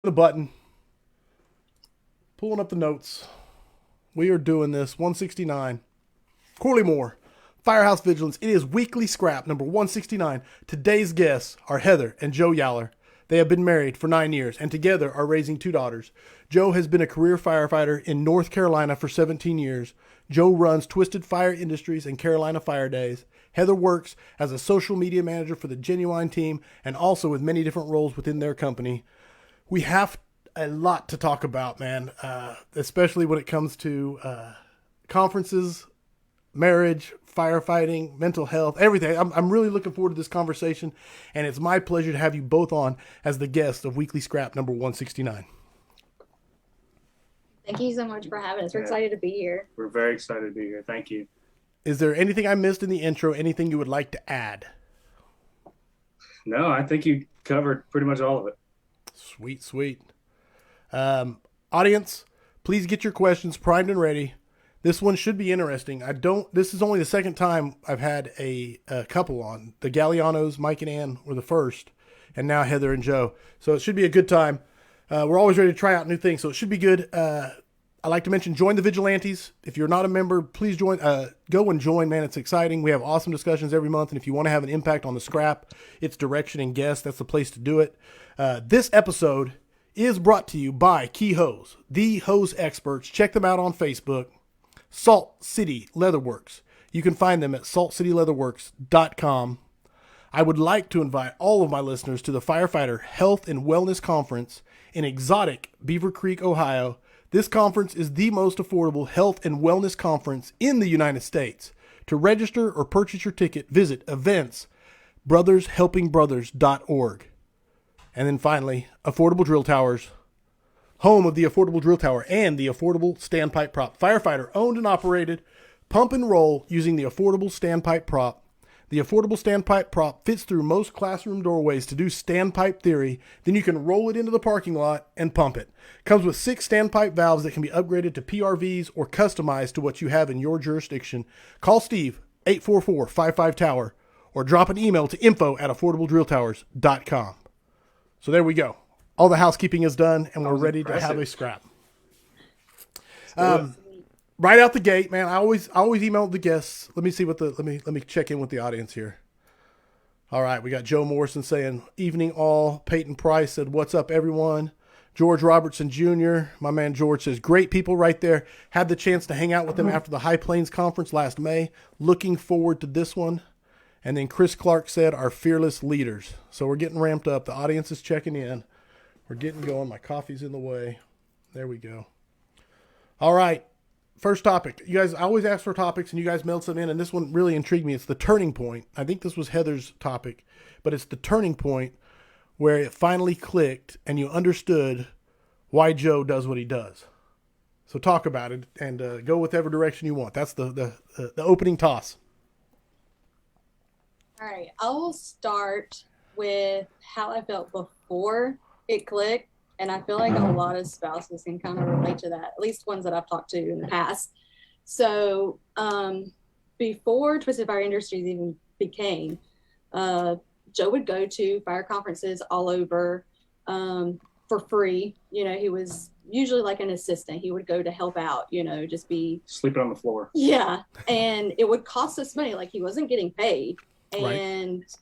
The button, pulling up the notes. We are doing this 169. Corley Moore, Firehouse Vigilance. It is weekly scrap number 169. Today's guests are Heather and Joe Yowler. They have been married for 9 years and together are raising two daughters. Joe has been a career firefighter in North Carolina for 17 years. Joe runs Twisted Fire Industries and Carolina Fire Days. Heather works as a social media manager for the Genuine team and also with many different roles within their company. We have a lot to talk about, man, especially when it comes to conferences, marriage, firefighting, mental health, everything. I'm really looking forward to this conversation, and it's my pleasure to have you both on as the guests of Weekly Scrap number 169. Thank you so much for having us. We're excited to be here. We're very excited to be here. Thank you. Is there anything I missed in the intro, anything you would like to add? No, I think you covered pretty much all of it. Sweet, sweet. Audience, please get your questions primed and ready. This one should be interesting. This is only the second time I've had a couple on. The Gallianos, Mike and Ann, were the first, and now Heather and Joe. So it should be a good time. We're always ready to try out new things, so it should be good. I like to mention, join the Vigilantes. If you're not a member, please join. Go and join, man. It's exciting. We have awesome discussions every month, and if you want to have an impact on the scrap, its direction and guests, that's the place to do it. This episode is brought to you by Key Hose, the hose experts. Check them out on Facebook. Salt City Leatherworks. You can find them at saltcityleatherworks.com. I would like to invite all of my listeners to the Firefighter Health and Wellness Conference in exotic Beaver Creek, Ohio. This conference is the most affordable health and wellness conference in the United States. To register or purchase your ticket, visit eventsbrothershelpingbrothers.org. And then finally, Affordable Drill Towers, home of the Affordable Drill Tower and the Affordable Standpipe Prop. Firefighter owned and operated. Pump and roll using the Affordable Standpipe Prop. The Affordable Standpipe Prop fits through most classroom doorways to do standpipe theory. Then you can roll it into the parking lot and pump it. Comes with 6 standpipe valves that can be upgraded to PRVs or customized to what you have in your jurisdiction. Call Steve, 844-55-TOWER, or drop an email to info@affordabledrilltowers.com. So there we go. All the housekeeping is done, and we're ready to have a scrap. Right out the gate, man. I always email the guests. Let me see let me check in with the audience here. All right, we got Joe Morrison saying evening all. Peyton Price said, "What's up, everyone?" George Robertson Jr., my man George, says, "Great people right there. Had the chance to hang out with them after the High Plains Conference last May. Looking forward to this one." And then Chris Clark said, "Our fearless leaders." So we're getting ramped up. The audience is checking in. We're getting going. My coffee's in the way. There we go. All right. First topic. You guys, I always ask for topics, and you guys mailed some in, and this one really intrigued me. It's the turning point. I think this was Heather's topic, but it's the turning point where it finally clicked and you understood why Joe does what he does. So talk about it and go whatever direction you want. That's the opening toss. All right, I will start with how I felt before it clicked. And I feel like a lot of spouses can kind of relate to that, at least ones that I've talked to in the past. So before Twisted Fire Industries even became, Joe would go to fire conferences all over for free. You know, he was usually like an assistant. He would go to help out, you know, just be sleeping on the floor. Yeah. And it would cost us money. Like he wasn't getting paid. And right.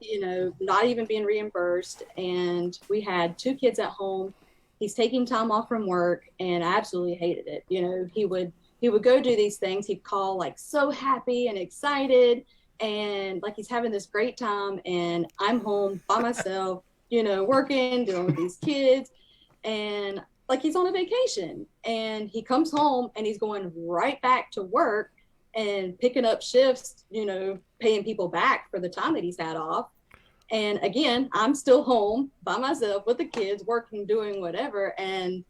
You know, not even being reimbursed. And we had 2 kids at home. He's taking time off from work, and I absolutely hated it. You know, he would go do these things. He'd call like so happy and excited, and like he's having this great time. And I'm home by myself, you know, working, dealing with these kids, and like he's on a vacation. And he comes home and he's going right back to work and picking up shifts, you know, paying people back for the time that he's had off. And again, I'm still home by myself with the kids, working, doing whatever. And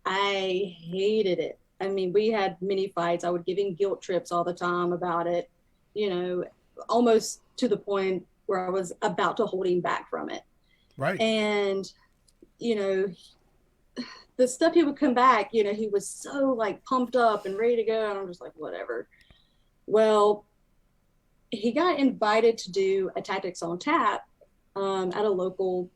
I hated it. I mean, we had many fights. I would give him guilt trips all the time about it, you know, almost to the point where I was about to hold him back from it. Right. And, you know, the stuff he would come back, you know, he was so like pumped up and ready to go. And I'm just like, whatever. Well, he got invited to do a Tactics on Tap at a local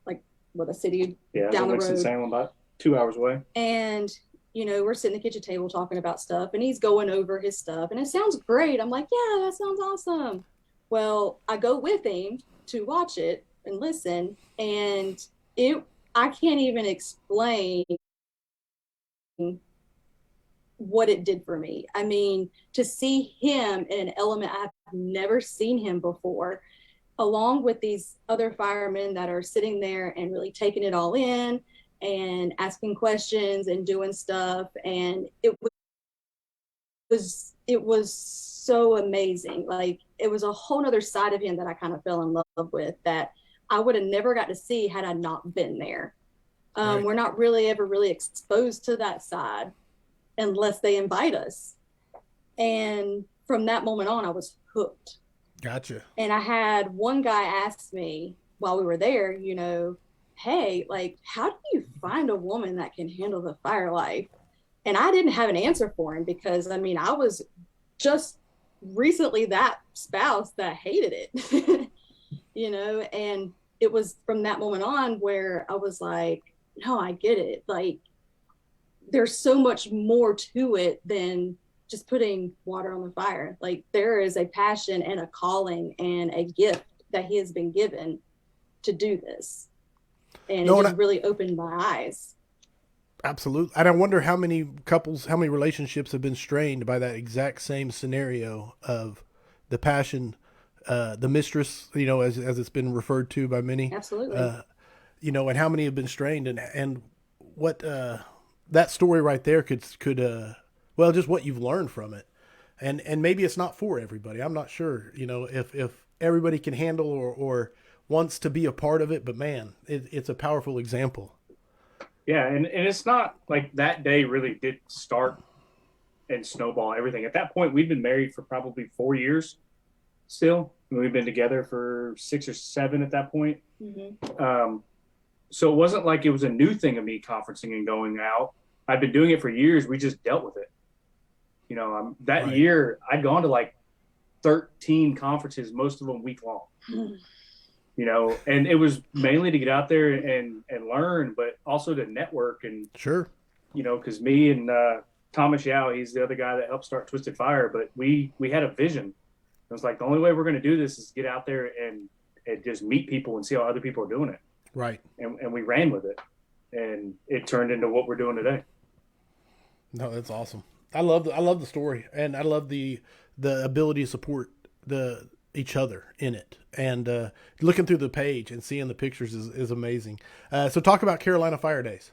like a city Yeah, down the road. Winston-Salem, about 2 hours away. And, we're sitting at the kitchen table talking about stuff, and he's going over his stuff, and it sounds great. I'm like, yeah, that sounds awesome. Well, I go with him to watch it and listen, and I can't even explain what it did for me. I mean, to see him in an element I've never seen him before, along with these other firemen that are sitting there and really taking it all in and asking questions and doing stuff. And it was so amazing. Like, it was a whole other side of him that I kind of fell in love with, that I would have never got to see had I not been there. Right. We're not really ever really exposed to that side unless they invite us. And from that moment on, I was hooked. Gotcha. And I had one guy ask me while we were there, hey, like, how do you find a woman that can handle the fire life? And I didn't have an answer for him, because I was just recently that spouse that hated it, and it was from that moment on where I was like, no, I get it. Like, there's so much more to it than just putting water on the fire. Like, there is a passion and a calling and a gift that he has been given to do this. And it just really opened my eyes. Absolutely. And I wonder how many relationships have been strained by that exact same scenario of the passion, the mistress, as it's been referred to by many. Absolutely. And how many have been strained, and what that story right there could just what you've learned from it. And maybe it's not for everybody. I'm not sure, if everybody can handle or wants to be a part of it, but man, it's a powerful example. Yeah, and it's not like that day really did start and snowball everything. At that point, we'd been married for probably 4 years still. We've been together for 6 or 7 at that point. Mm-hmm. So it wasn't like it was a new thing of me conferencing and going out. I'd been doing it for years. We just dealt with it. That Right. year, I'd gone to like 13 conferences, most of them week long. And it was mainly to get out there and learn, but also to network. And Sure. because me and Thomas Yao, he's the other guy that helped start Twisted Fire, but we had a vision. It was like, the only way we're going to do this is get out there and just meet people and see how other people are doing it. Right. And we ran with it, and it turned into what we're doing today. No, that's awesome. I love the story, and I love the ability to support each other in it. And looking through the page and seeing the pictures is amazing. So talk about Carolina Fire Days.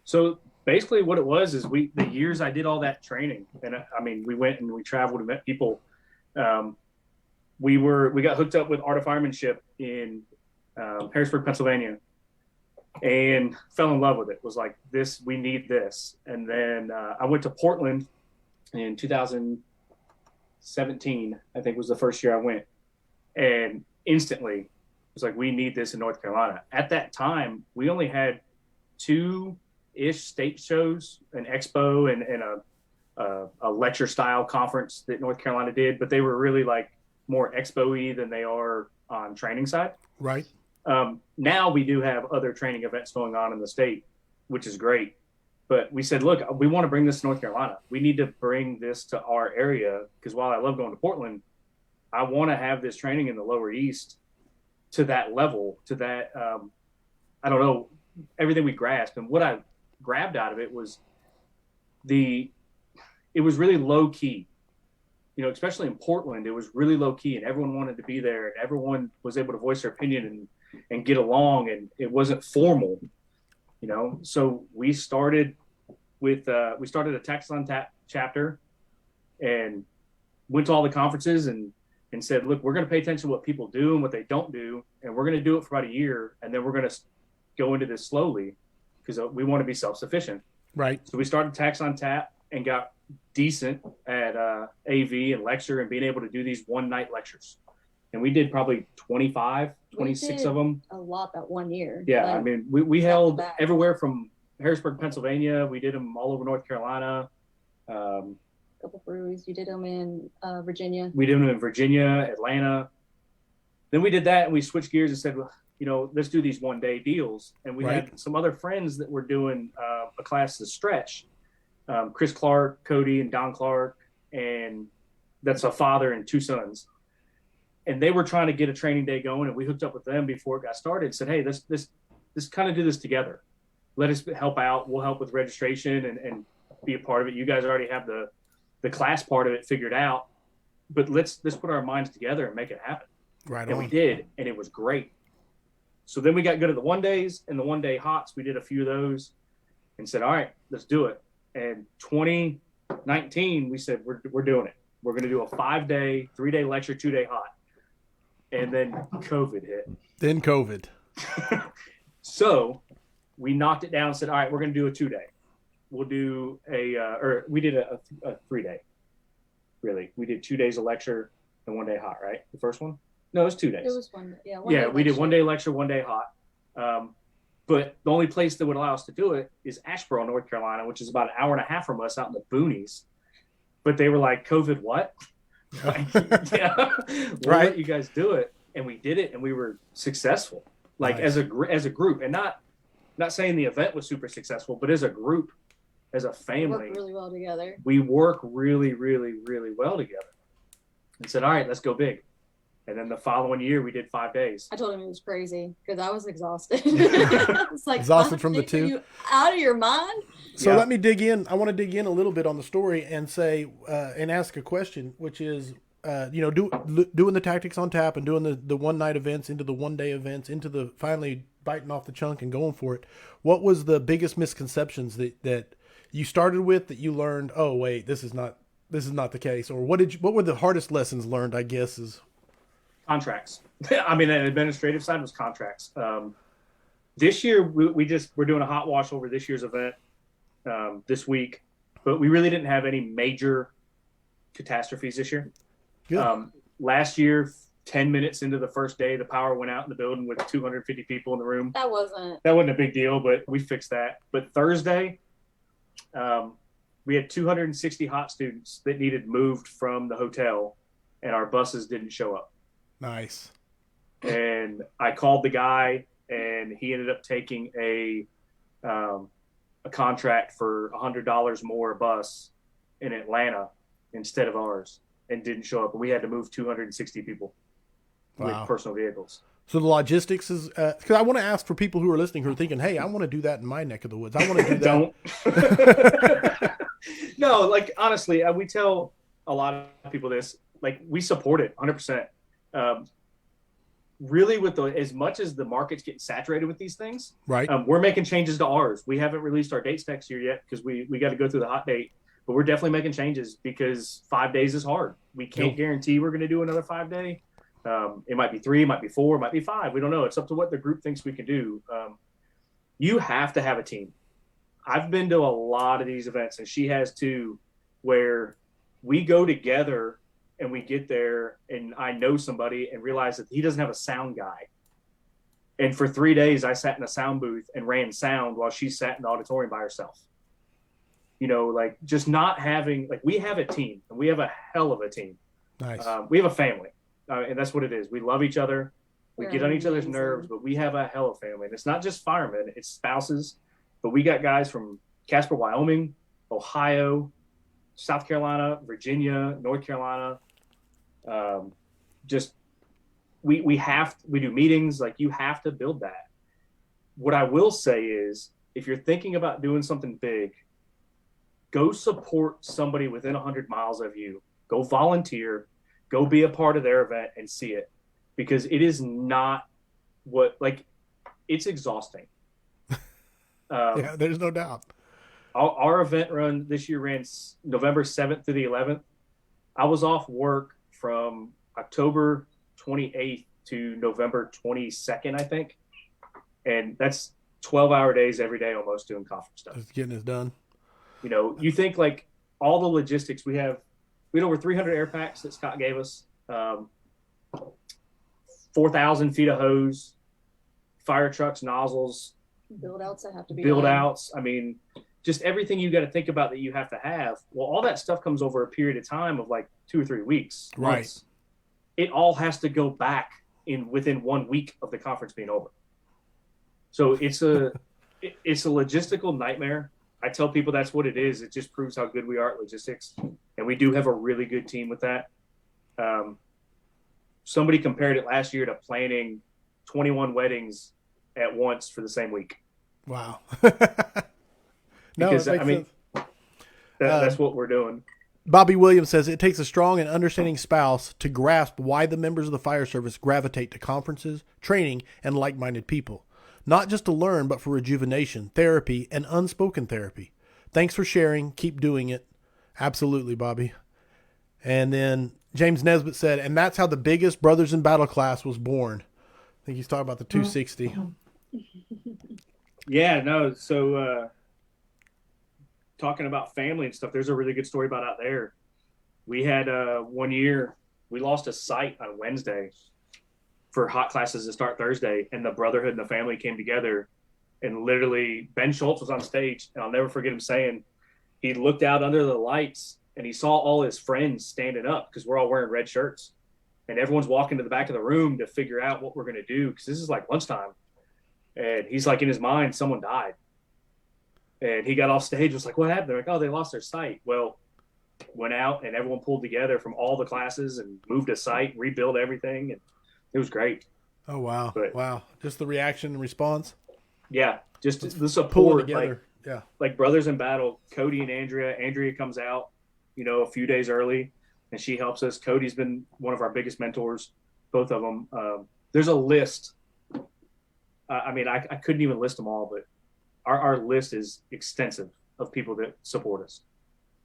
So basically what it was is the years I did all that training, and we went and we traveled and met people. We got hooked up with Art of Firemanship in Harrisburg, Pennsylvania, and fell in love with it. Was like, we need this. And then I went to Portland in 2017, I think was the first year I went, and instantly it was like, we need this in North Carolina. At that time, we only had 2-ish state shows, an expo and a lecture style conference that North Carolina did, but they were really like more expo-y than they are on training side. Right. Now we do have other training events going on in the state, which is great. But we said, look, we want to bring this to North Carolina. We need to bring this to our area, because while I love going to Portland, I want to have this training in the Lower East to that level, to that, I don't know, everything we grasped. And what I grabbed out of it was it was really low key. Especially in Portland, it was really low key, and everyone wanted to be there, and everyone was able to voice their opinion and get along, and it wasn't formal, So we started a Texas on Tap chapter, and went to all the conferences and said, look, we're going to pay attention to what people do and what they don't do, and we're going to do it for about a year, and then we're going to go into this slowly, because we want to be self-sufficient. Right. So we started Tax on Tap and got decent at AV and lecture and being able to do these one-night lectures. And we did probably 26 of them. A lot that one year. Yeah, we held everywhere from Harrisburg, Pennsylvania. We did them all over North Carolina. A couple breweries. You did them in Virginia. We did them in Virginia, Atlanta. Then we did that, and we switched gears and said, well, let's do these 1 day deals. And we Right. had some other friends that were doing a class to stretch. Chris Clark, Cody, and Don Clark, and that's a father and 2 sons. And they were trying to get a training day going, and we hooked up with them before it got started and said, hey, let's kind of do this together. Let us help out. We'll help with registration and be a part of it. You guys already have the class part of it figured out, but let's put our minds together and make it happen. Right And on. we did, and it was great. So then we got good at the 1 days and the 1 day hots. We did a few of those and said, all right, let's do it. And 2019, we said, we're doing it. We're going to do a 5 day, 3 day lecture, 2 day hot. And then COVID hit. Then COVID. So we knocked it down and said, all right, we're going to do a 2 day. We'll do we did a 3 day. Really. We did 2 days of lecture and 1 day hot, right? The first one? No, it was 2 days. It was 1 day. Yeah, We did 1 day lecture, 1 day hot. But the only place that would allow us to do it is Asheboro, North Carolina, which is about an hour and a half from us out in the boonies. But they were like, COVID what? Like, yeah, we'll Right. let you guys do it. And we did it, and we were successful. Like Nice. as a group, and not saying the event was super successful, but as a group, as a We family, worked really well together. we work really, really, really well together. And said, all right, let's go big. And then the following year, we did 5 days. I told him it was crazy because I was exhausted. It's like, Exhausted from the 5 days, two? are you out of your mind? So Yeah. let me dig in. I want to dig in a little bit on the story and say and ask a question, which is, doing the tactics on tap and doing the 1 night events into the 1 day events into the finally biting off the chunk and going for it. What was the biggest misconceptions that you started with that you learned? Oh wait, this is not the case. Or what were the hardest lessons learned? I guess is Contracts. I mean, the administrative side was contracts. This year, we're doing a hot wash over this year's event this week, but we really didn't have any major catastrophes this year. good. Last year, 10 minutes into the first day, the power went out in the building with 250 people in the room. That wasn't. That wasn't a big deal, but we fixed that. But Thursday, we had 260 hot students that needed moved from the hotel, and our buses didn't show up. Nice. And I called the guy, and he ended up taking a contract for $100 more a bus in Atlanta instead of ours, and didn't show up. And we had to move 260 people Wow. with personal vehicles. So the logistics is because I want to ask for people who are listening who are thinking, hey, I want to do that in my neck of the woods. I want to do that. Don't. No, like honestly, we tell a lot of people this. Like we support it 100%. Really, with as much as the market's getting saturated with these things, Right. we're making changes to ours. We haven't released our dates next year yet because we got to go through the hot date. But we're definitely making changes because 5 days is hard. We can't Nope. guarantee we're going to do another 5 day. It might be 3, it might be 4, it might be 5. We don't know. It's up to what the group thinks we can do. You have to have a team. I've been to a lot of these events, and she has too, where we go together and we get there, and I know somebody and realize that he doesn't have a sound guy. And for 3 days, I sat in a sound booth and ran sound while she sat in the auditorium by herself. Like just not having, like we have a team, and we have a hell of a team. Nice. We have a family, and that's what it is. We love each other. We We're get on each other's amazing. nerves, but we have a hell of a family. And it's not just firemen, it's spouses. But we got guys from Casper, Wyoming, Ohio, South Carolina, Virginia, North Carolina. We do meetings. Like you have to build that. What I will say is, if you're thinking about doing something big, go support somebody within 100 miles of you. Go volunteer. Go be a part of their event and see it, because it is not it's exhausting. Yeah, there's no doubt. Our event run this year ran November 7th through the 11th. I was off work from October 28th to November 22nd, I think. And that's 12-hour days every day almost doing conference stuff. Just getting this done. You think like all the logistics we had over 300 air packs that Scott gave us, 4,000 feet of hose, fire trucks, nozzles, Build outs that have to be build done. outs. I mean, just everything you got to think about that you have to have. Well, all that stuff comes over a period of time of like 2 or 3 weeks. Right. months. It all has to go back within 1 week of the conference being over. So it's a logistical nightmare. I tell people that's what it is. It just proves how good we are at logistics, and we do have a really good team with that. Somebody compared it last year to planning 21 weddings at once for the same week. Wow. Because that's what we're doing. Bobby Williams says it takes a strong and understanding spouse to grasp why the members of the fire service gravitate to conferences, training, and like-minded people. Not just to learn, but for rejuvenation, therapy, and unspoken therapy. Thanks for sharing. Keep doing it. Absolutely, Bobby. And then James Nesbitt said, and that's how the biggest Brothers in Battle class was born. I think he's talking about the 260. Yeah, no. So talking about family and stuff, there's a really good story about out there. We had 1 year, we lost a site on Wednesday for hot classes to start Thursday, and the brotherhood and the family came together, and literally Ben Schultz was on stage, and I'll never forget him saying he looked out under the lights and he saw all his friends standing up because we're all wearing red shirts, and everyone's walking to the back of the room to figure out what we're going to do because this is like lunchtime. And he's like, in his mind, someone died. And he got off stage, was like, what happened? They're like, oh, they lost their site. Well, went out and everyone pulled together from all the classes and moved a site, rebuilt everything. And it was great. Oh, wow. But, wow. Just the reaction and response. Yeah. Just the support. Pulling together. Like Brothers in Battle, Cody and Andrea. Andrea comes out, a few days early, and she helps us. Cody's been one of our biggest mentors, both of them. There's a list. I couldn't even list them all, but our list is extensive of people that support us.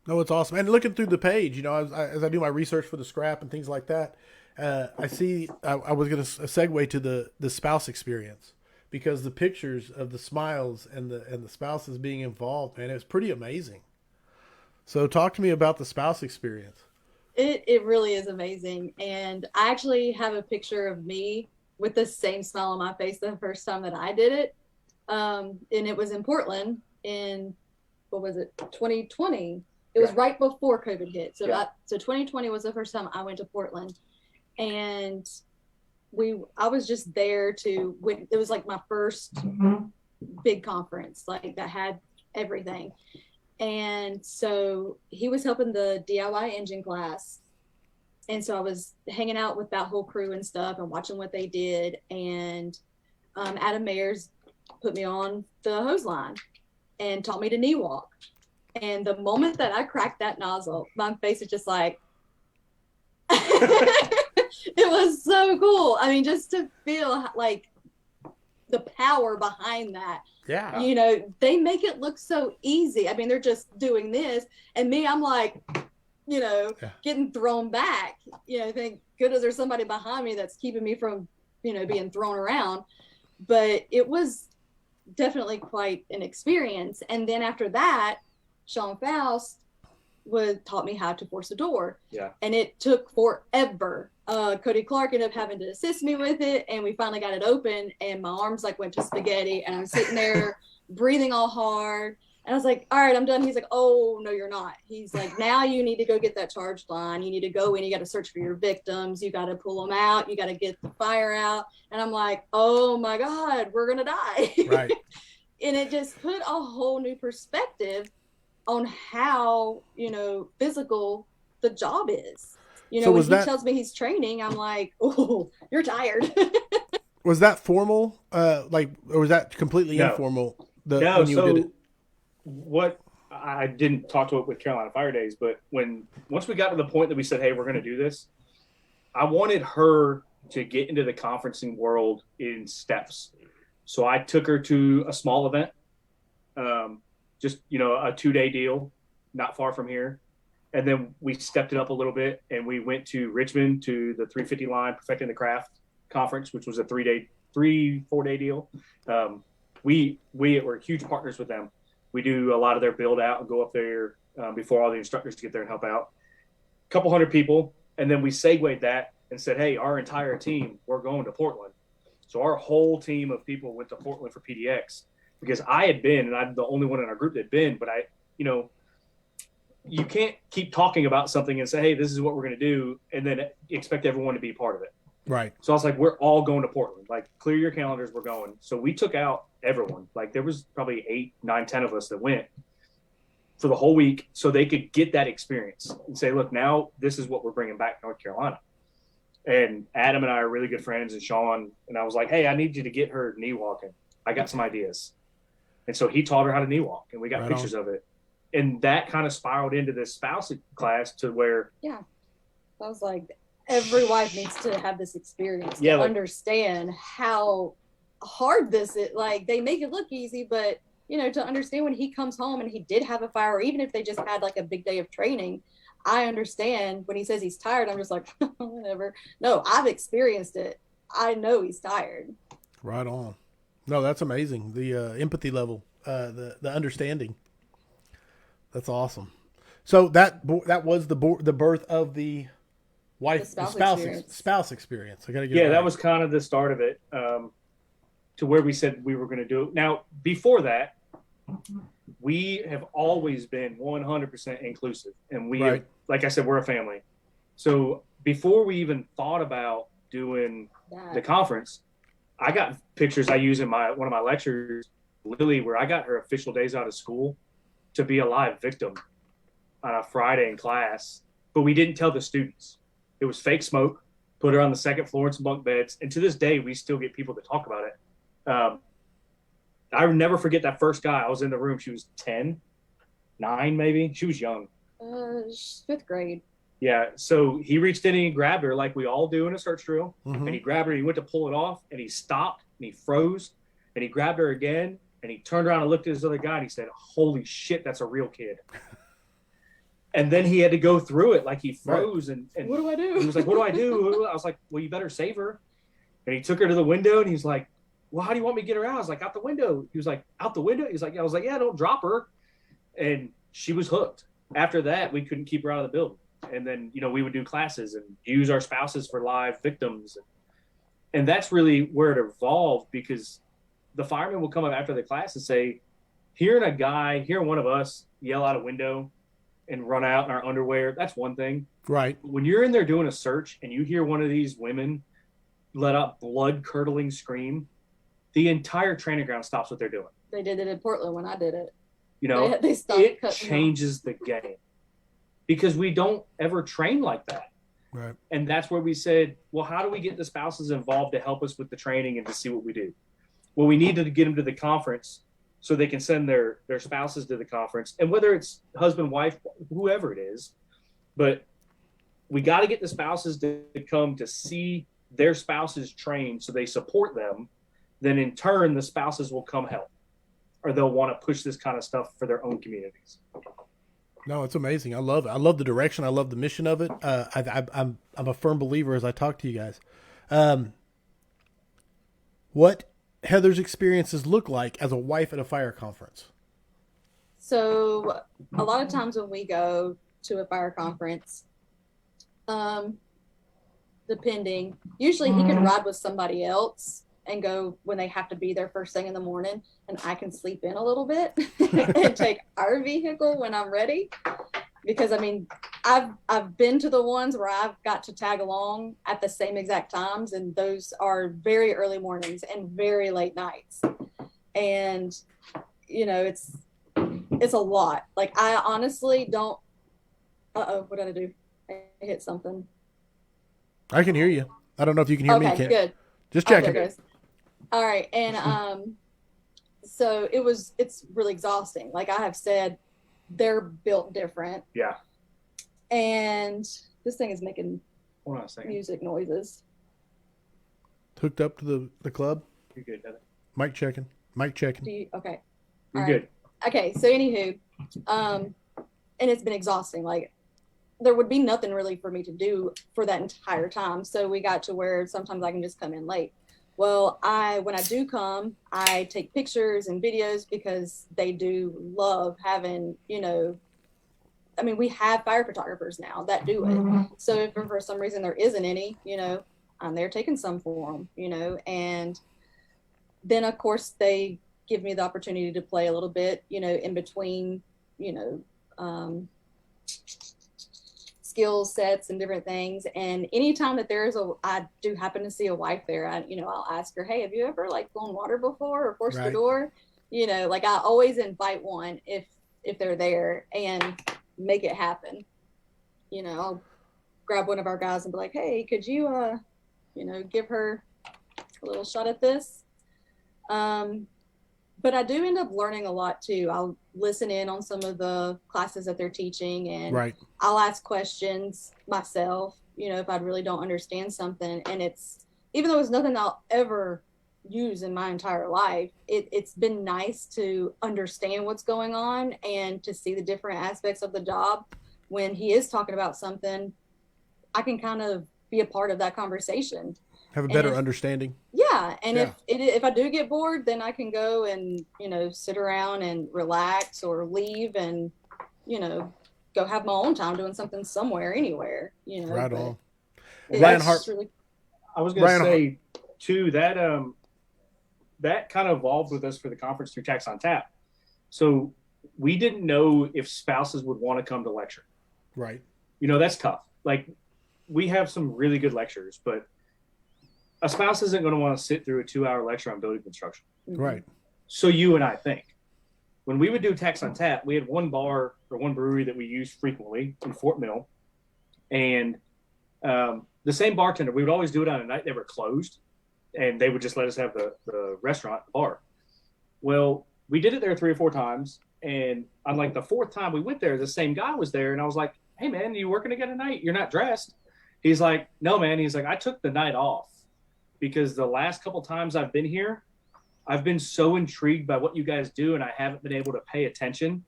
No, it's awesome. And looking through the page, as I do my research for the scrap and things like that, I see I was going to segue to the spouse experience, because the pictures of the smiles and the spouses being involved, man, it's pretty amazing. So talk to me about the spouse experience. It really is amazing. And I actually have a picture of me with the same smile on my face the first time that I did it. And it was in Portland in, 2020. It was right before COVID hit. So 2020 was the first time I went to Portland. And I was just there it was like my first big conference, like that had everything. And so he was helping the DIY engine class. And so I was hanging out with that whole crew and stuff and watching what they did. And Adam Mayers put me on the hose line and taught me to knee walk. And the moment that I cracked that nozzle, my face is just like, it was so cool. I mean, just to feel like the power behind that. Yeah. They make it look so easy. I mean, they're just doing this. And me, I'm like, getting thrown back. Thank goodness there's somebody behind me that's keeping me from, being thrown around. But it was definitely quite an experience. And then after that, Sean Faust taught me how to force a door. Yeah. And it took forever. Cody Clark ended up having to assist me with it, and we finally got it open, and my arms went to spaghetti, and I'm sitting there breathing all hard. And I was like, all right, I'm done. He's like, oh, no, you're not. He's like, now you need to go get that charge line. You need to go in. You got to search for your victims. You got to pull them out. You got to get the fire out. And I'm like, oh, my God, we're going to die. Right. And it just put a whole new perspective on how, physical the job is. When he tells me he's training, I'm like, oh, you're tired. Was that formal? Or was that completely informal? When you did it? What I didn't talk to it with Carolina Fire Days, but once we got to the point that we said, hey, we're going to do this, I wanted her to get into the conferencing world in steps. So I took her to a small event, just, a 2-day deal, not far from here. And then we stepped it up a little bit, and we went to Richmond to the 350 line Perfecting the Craft conference, which was a 4-day deal. We were huge partners with them. We do a lot of their build out and go up there before all the instructors get there and help out. A couple hundred people. And then we segued that and said, hey, our entire team, we're going to Portland. So our whole team of people went to Portland for PDX because I had been, and I'm the only one in our group that had been, but you can't keep talking about something and say, hey, this is what we're going to do, and then expect everyone to be part of it. Right. So I was like, we're all going to Portland. Like, clear your calendars. We're going. So we took out everyone. Like, there was probably 8, 9, 10 of us that went for the whole week so they could get that experience and say, look, now this is what we're bringing back to North Carolina. And Adam and I are really good friends, and Sean. And I was like, hey, I need you to get her knee walking. I got some ideas. And so he taught her how to knee walk, and we got pictures of it. And that kind of spiraled into this spouse class to where. Yeah. I was like, every wife needs to have this experience to understand how hard this is. Like, they make it look easy, but, you know, to understand when he comes home and he did have a fire, or even if they just had like a big day of training, I understand when he says he's tired. I'm just like, whatever. No, I've experienced it. I know he's tired. Right on. No, that's amazing. The empathy level, the understanding. That's awesome. So that was the birth of the wife, the spouse experience. I gotta get that was kind of the start of it, to where we said we were going to do it. Now, before that, we have always been 100% inclusive, and we, like I said, we're a family. So before we even thought about doing the conference, I got pictures I use in one of my lectures, Lily, where I got her official days out of school to be a live victim on a Friday in class, but we didn't tell the students. It was fake smoke, put her on the second floor in some bunk beds. And to this day, we still get people to talk about it. I will never forget that first guy. I was in the room. She was 10, 9 maybe. She was young. 5th grade. Yeah. So he reached in and he grabbed her like we all do in a search drill. Mm-hmm. And he grabbed her and he went to pull it off and he stopped and he froze and he grabbed her again and he turned around and looked at his other guy and he said, holy shit, that's a real kid. And then he had to go through it like he froze. And what do I do? He was like, what do I do? I was like, well, you better save her. And he took her to the window and he's like, well, how do you want me to get her out? I was like, out the window. He was like, out the window? He's like, I was like, yeah, don't drop her. And she was hooked. After that, we couldn't keep her out of the building. And then, you know, we would do classes and use our spouses for live victims. And that's really where it evolved, because the firemen will come up after the class and say, hearing one of us yell out a window and run out in our underwear, that's one thing. Right. When you're in there doing a search and you hear one of these women let out blood-curdling scream, the entire training ground stops what they're doing. They did it in Portland when I did it. You know, they stopped. It changes the game because we don't ever train like that. Right. And that's where we said, well, how do we get the spouses involved to help us with the training and to see what we do? Well, we needed to get them to the conference so they can send their spouses to the conference. And whether it's husband, wife, whoever it is, but we got to get the spouses to come to see their spouses train so they support them. Then in turn, the spouses will come help, or they'll want to push this kind of stuff for their own communities. No, it's amazing. I love it. I love the direction. I love the mission of it. I'm a firm believer as I talk to you guys. What Heather's experiences look like as a wife at a fire conference? So a lot of times when we go to a fire conference, depending, usually he can ride with somebody else and go when they have to be there first thing in the morning, and I can sleep in a little bit and take our vehicle when I'm ready. Because I mean, I've been to the ones where I've got to tag along at the same exact times, and those are very early mornings and very late nights. And you know, it's a lot. Like, I honestly don't. What did I do? I hit something. I can hear you. I don't know if you can hear me. Okay, good. Just checking. All right, and so it's really exhausting. Like I have said, they're built different. Yeah. And this thing is making Hold on a second. music noises. Hooked up to the club. You're good, Heather. Mic checking. Okay. You're good. Okay, so anywho, and it's been exhausting. Like, there would be nothing really for me to do for that entire time. So we got to where sometimes I can just come in late. Well, when I do come, I take pictures and videos because they do love having, you know, I mean, we have fire photographers now that do it. So if for some reason there isn't any, you know, I'm there taking some for them, you know, and then of course they give me the opportunity to play a little bit, you know, in between, you know, skill sets and different things. And anytime that I do happen to see a wife there, I'll ask her, hey, have you ever like blown water before or forced the door? Like I always invite one if they're there and make it happen. I'll grab one of our guys and be like, hey, could you, give her a little shot at this? But I do end up learning a lot too. I'll listen in on some of the classes that they're teaching, and I'll ask questions myself, if I really don't understand something. And even though it's nothing I'll ever use in my entire life, it's been nice to understand what's going on and to see the different aspects of the job. When he is talking about something, I can kind of be a part of that conversation. Have a better understanding. Yeah. And if I do get bored, then I can go and, sit around and relax or leave and, go have my own time doing something somewhere, anywhere, Right on. Ryan Hart. Really... I was going to say too, that kind of evolved with us for the conference through Tax on Tap. So we didn't know if spouses would want to come to lecture. Right. That's tough. Like, we have some really good lecturers, but a spouse isn't going to want to sit through a 2-hour lecture on building construction. Right. So you and I think. When we would do Tax on Tap, we had one bar or one brewery that we used frequently in Fort Mill. And the same bartender, we would always do it on a night they were closed, and they would just let us have the restaurant, the bar. Well, we did it there 3 or 4 times. And on like the 4th time we went there, the same guy was there. And I was like, hey, man, you working again tonight? You're not dressed. He's like, no, man. He's like, I took the night off because the last couple times I've been here, I've been so intrigued by what you guys do, and I haven't been able to pay attention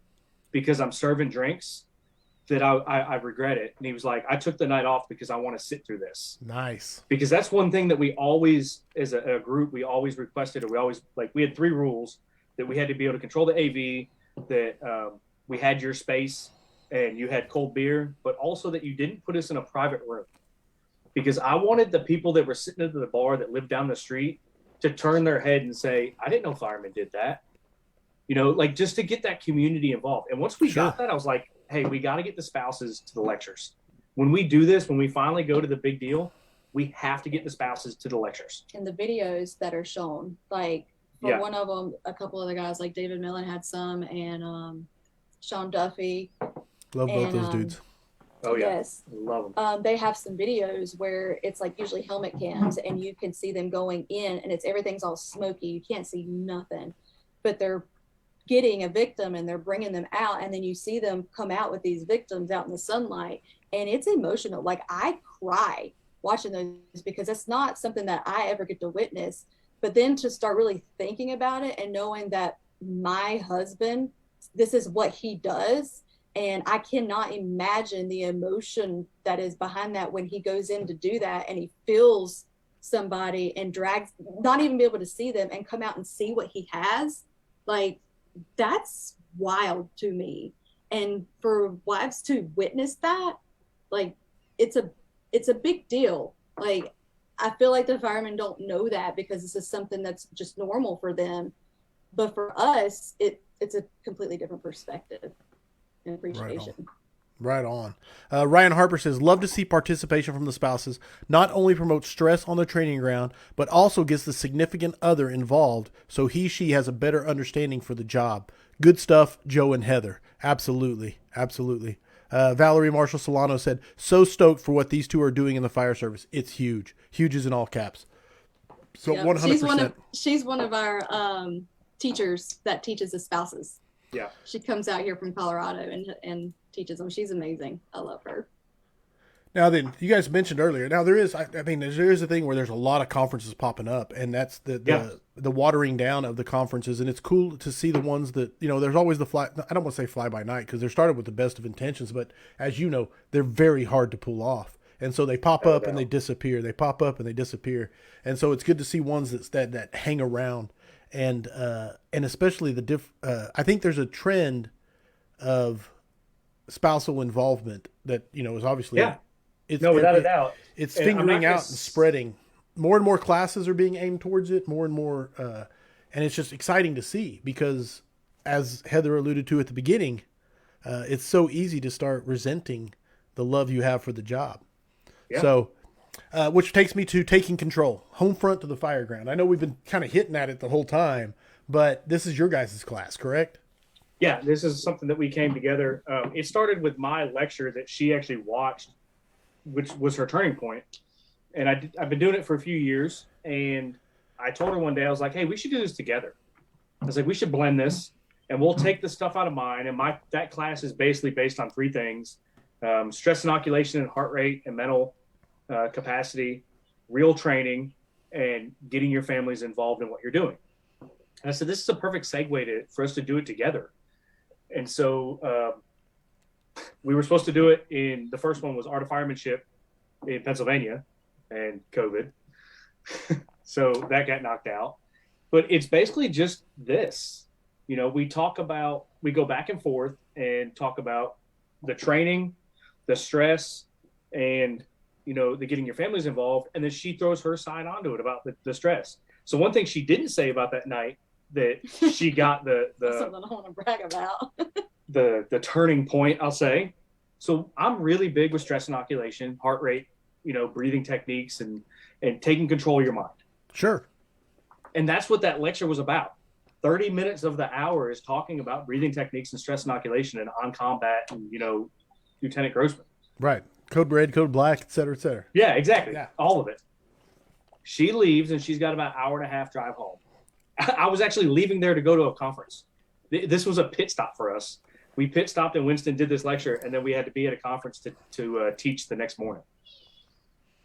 because I'm serving drinks that I regret it. And he was like, I took the night off because I want to sit through this. Nice. Because that's one thing that we always, as a group, we always requested, or we had 3 rules: that we had to be able to control the AV, that we had your space and you had cold beer, but also that you didn't put us in a private room. Because I wanted the people that were sitting at the bar that lived down the street to turn their head and say, I didn't know firemen did that. Like, just to get that community involved. And once we got that, I was like, hey, we got to get the spouses to the lectures. When we do this, when we finally go to the big deal, we have to get the spouses to the lectures. And the videos that are shown, like for one of them, a couple of the guys, like David Millen had some, and Sean Duffy. Love both those dudes. Oh, yeah. Yes. Love them. They have some videos where it's like usually helmet cams, and you can see them going in, and everything's all smoky. You can't see nothing, but they're getting a victim and they're bringing them out, and then you see them come out with these victims out in the sunlight, and it's emotional. Like, I cry watching those because it's not something that I ever get to witness. But then to start really thinking about it and knowing that my husband, this is what he does. And I cannot imagine the emotion that is behind that when he goes in to do that and he feels somebody and drags, not even be able to see them and come out and see what he has. Like, that's wild to me. And for wives to witness that, like, it's a big deal. Like, I feel like the firemen don't know that because this is something that's just normal for them. But for us, it's a completely different perspective and appreciation. Right on. Ryan Harper says, love to see participation from the spouses. Not only promotes stress on the training ground, but also gets the significant other involved so she has a better understanding for the job. Good stuff, Joe and Heather. Absolutely. Absolutely. Valerie Marshall Solano said, so stoked for what these two are doing in the fire service. It's huge. Huge is in all caps. So yep. 100%. She's one of our teachers that teaches the spouses. Yeah. She comes out here from Colorado and teaches them. She's amazing. I love her. Now then, you guys mentioned earlier, now there is a thing where there's a lot of conferences popping up, and that's the watering down of the conferences. And it's cool to see the ones that, there's always I don't want to say fly by night because they're started with the best of intentions, but as you know, they're very hard to pull off. And so they pop up and they disappear. They pop up and they disappear. And so it's good to see ones that hang around. And especially I think there's a trend of spousal involvement that, is obviously, without a doubt, it's fingering out and spreading. More and more classes are being aimed towards it, more and more. And it's just exciting to see because, as Heather alluded to at the beginning, it's so easy to start resenting the love you have for the job. Yeah. So, which takes me to taking control, home front to the fire ground. I know we've been kind of hitting at it the whole time, but this is your guys' class, correct? Yeah, this is something that we came together. It started with my lecture that she actually watched, which was her turning point. And I've been doing it for a few years. And I told her one day, I was like, hey, we should do this together. I was like, we should blend this and we'll take the stuff out of mine. And that class is basically based on three things: stress inoculation and heart rate and mental capacity, real training, and getting your families involved in what you're doing. And I said, this is a perfect segue for us to do it together. And so we were supposed to do it the first one was Art of Firemanship in Pennsylvania and COVID. So that got knocked out. But it's basically just this. We go back and forth and talk about the training, the stress, and, the getting your families involved. And then she throws her side onto it about the stress. So one thing she didn't say about that night that she got That's something I want to brag about. the turning point, I'll say. So I'm really big with stress inoculation, heart rate, breathing techniques, and taking control of your mind. Sure. And that's what that lecture was about. 30 minutes of the hour is talking about breathing techniques and stress inoculation and on combat and, Lieutenant Grossman. Right. Code red, code black, et cetera, et cetera. Yeah, exactly. Yeah. All of it. She leaves and she's got about an hour and a half drive home. I was actually leaving there to go to a conference. This was a pit stop for us. We pit stopped in Winston, did this lecture, and then we had to be at a conference to teach the next morning.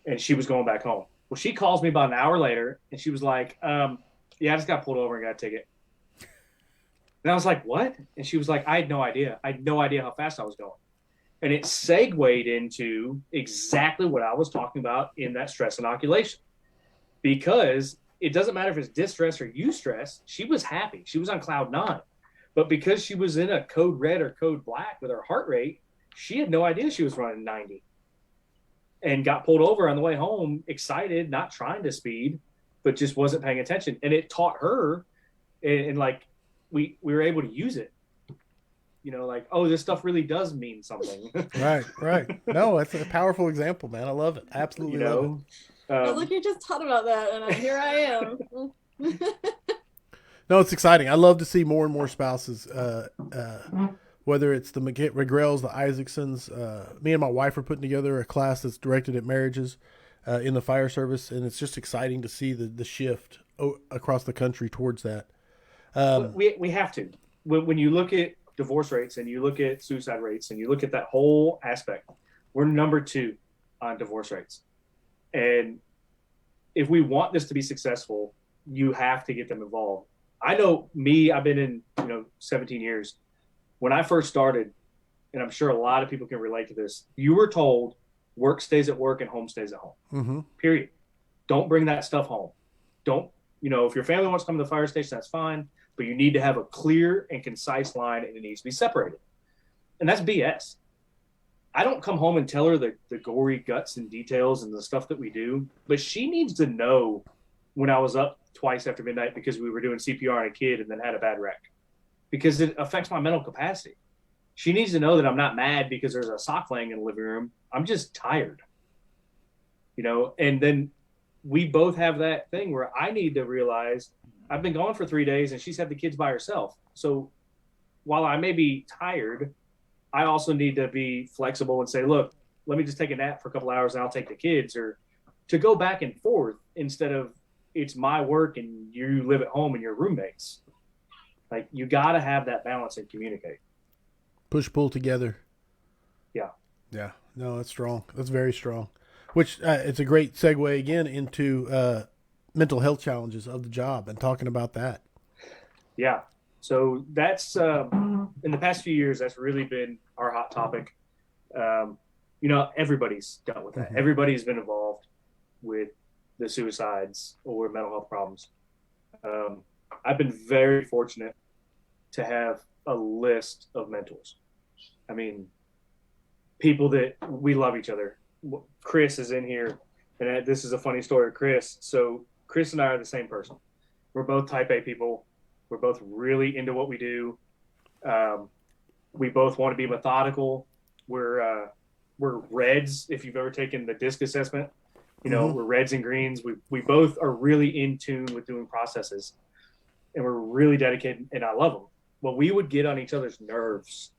And she was going back home. Well, she calls me about an hour later, and she was like, yeah, I just got pulled over and got a ticket. And I was like, what? And she was like, I had no idea. I had no idea how fast I was going. And it segued into exactly what I was talking about in that stress inoculation. Because it doesn't matter if it's distress or eustress, she was happy. She was on cloud 9. But because she was in a code red or code black with her heart rate, she had no idea she was running 90. And got pulled over on the way home, excited, not trying to speed, but just wasn't paying attention. And it taught her, and like we were able to use it. Oh, this stuff really does mean something. Right. No, that's a powerful example, man. I love it. Absolutely love it. Look, you just talked about that, and here I am. No, it's exciting. I love to see more and more spouses, whether it's the McGrails, the Isaacsons. Me and my wife are putting together a class that's directed at marriages in the fire service, and it's just exciting to see the shift across the country towards that. We have to. When you look at divorce rates and you look at suicide rates and you look at that whole aspect, we're number 2 on divorce rates. And if we want this to be successful, you have to get them involved. I know me, I've been in, 17 years. When I first started, and I'm sure a lot of people can relate to this, you were told work stays at work and home stays at home. Mm-hmm. Period. Don't bring that stuff home. Don't, if your family wants to come to the fire station, that's fine. But you need to have a clear and concise line, and it needs to be separated. And that's BS. I don't come home and tell her the gory guts and details and the stuff that we do, but she needs to know when I was up twice after midnight because we were doing CPR on a kid and then had a bad wreck, because it affects my mental capacity. She needs to know that I'm not mad because there's a sock laying in the living room. I'm just tired, and then we both have that thing where I need to realize I've been gone for 3 days and she's had the kids by herself. So while I may be tired, I also need to be flexible and say, look, let me just take a nap for a couple hours and I'll take the kids, or to go back and forth instead of it's my work and you live at home and your roommates. Like, you got to have that balance and communicate. Push, pull together. Yeah. No, that's strong. That's very strong. Which it's a great segue again into mental health challenges of the job and talking about that. Yeah. So that's, in the past few years, that's really been our hot topic. Everybody's dealt with that. Mm-hmm. Everybody's been involved with the suicides or mental health problems. I've been very fortunate to have a list of mentors. I mean, people that we love each other. Chris is in here, and this is a funny story of Chris. So Chris and I are the same person. We're both type A people. We're both really into what we do. We both want to be methodical. We're we're reds. If you've ever taken the DISC assessment, we're reds and greens. We both are really in tune with doing processes, and we're really dedicated, and I love them. Well, we would get on each other's nerves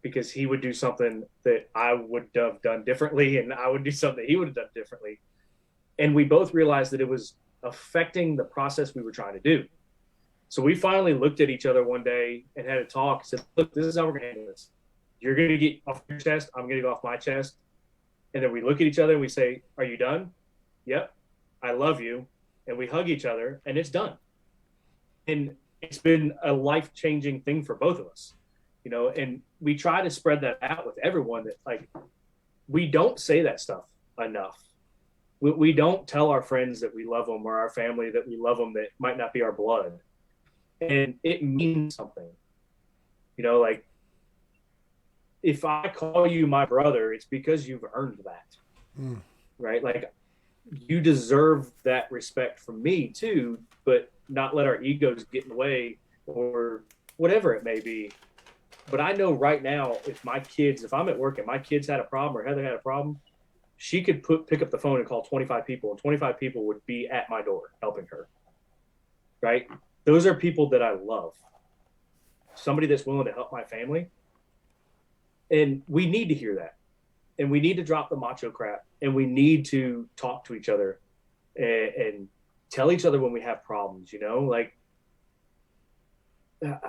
because he would do something that I would have done differently, and I would do something he would have done differently. And we both realized that it was affecting the process we were trying to do. So we finally looked at each other one day and had a talk and said, look, this is how we're going to handle this. You're going to get off your chest. I'm going to get off my chest. And then we look at each other and we say, are you done? Yep. I love you. And we hug each other and it's done. And it's been a life-changing thing for both of us, and we try to spread that out with everyone that, like, we don't say that stuff enough. We don't tell our friends that we love them or our family that we love them that might not be our blood. And it means something, like, if I call you my brother, it's because you've earned that, right? Like, you deserve that respect from me too, but not let our egos get in the way or whatever it may be. But I know right now, if I'm at work and my kids had a problem or Heather had a problem, she could pick up the phone and call 25 people, and 25 people would be at my door helping her, right? Those are people that I love. Somebody that's willing to help my family. And we need to hear that. And we need to drop the macho crap, and we need to talk to each other and tell each other when we have problems, like,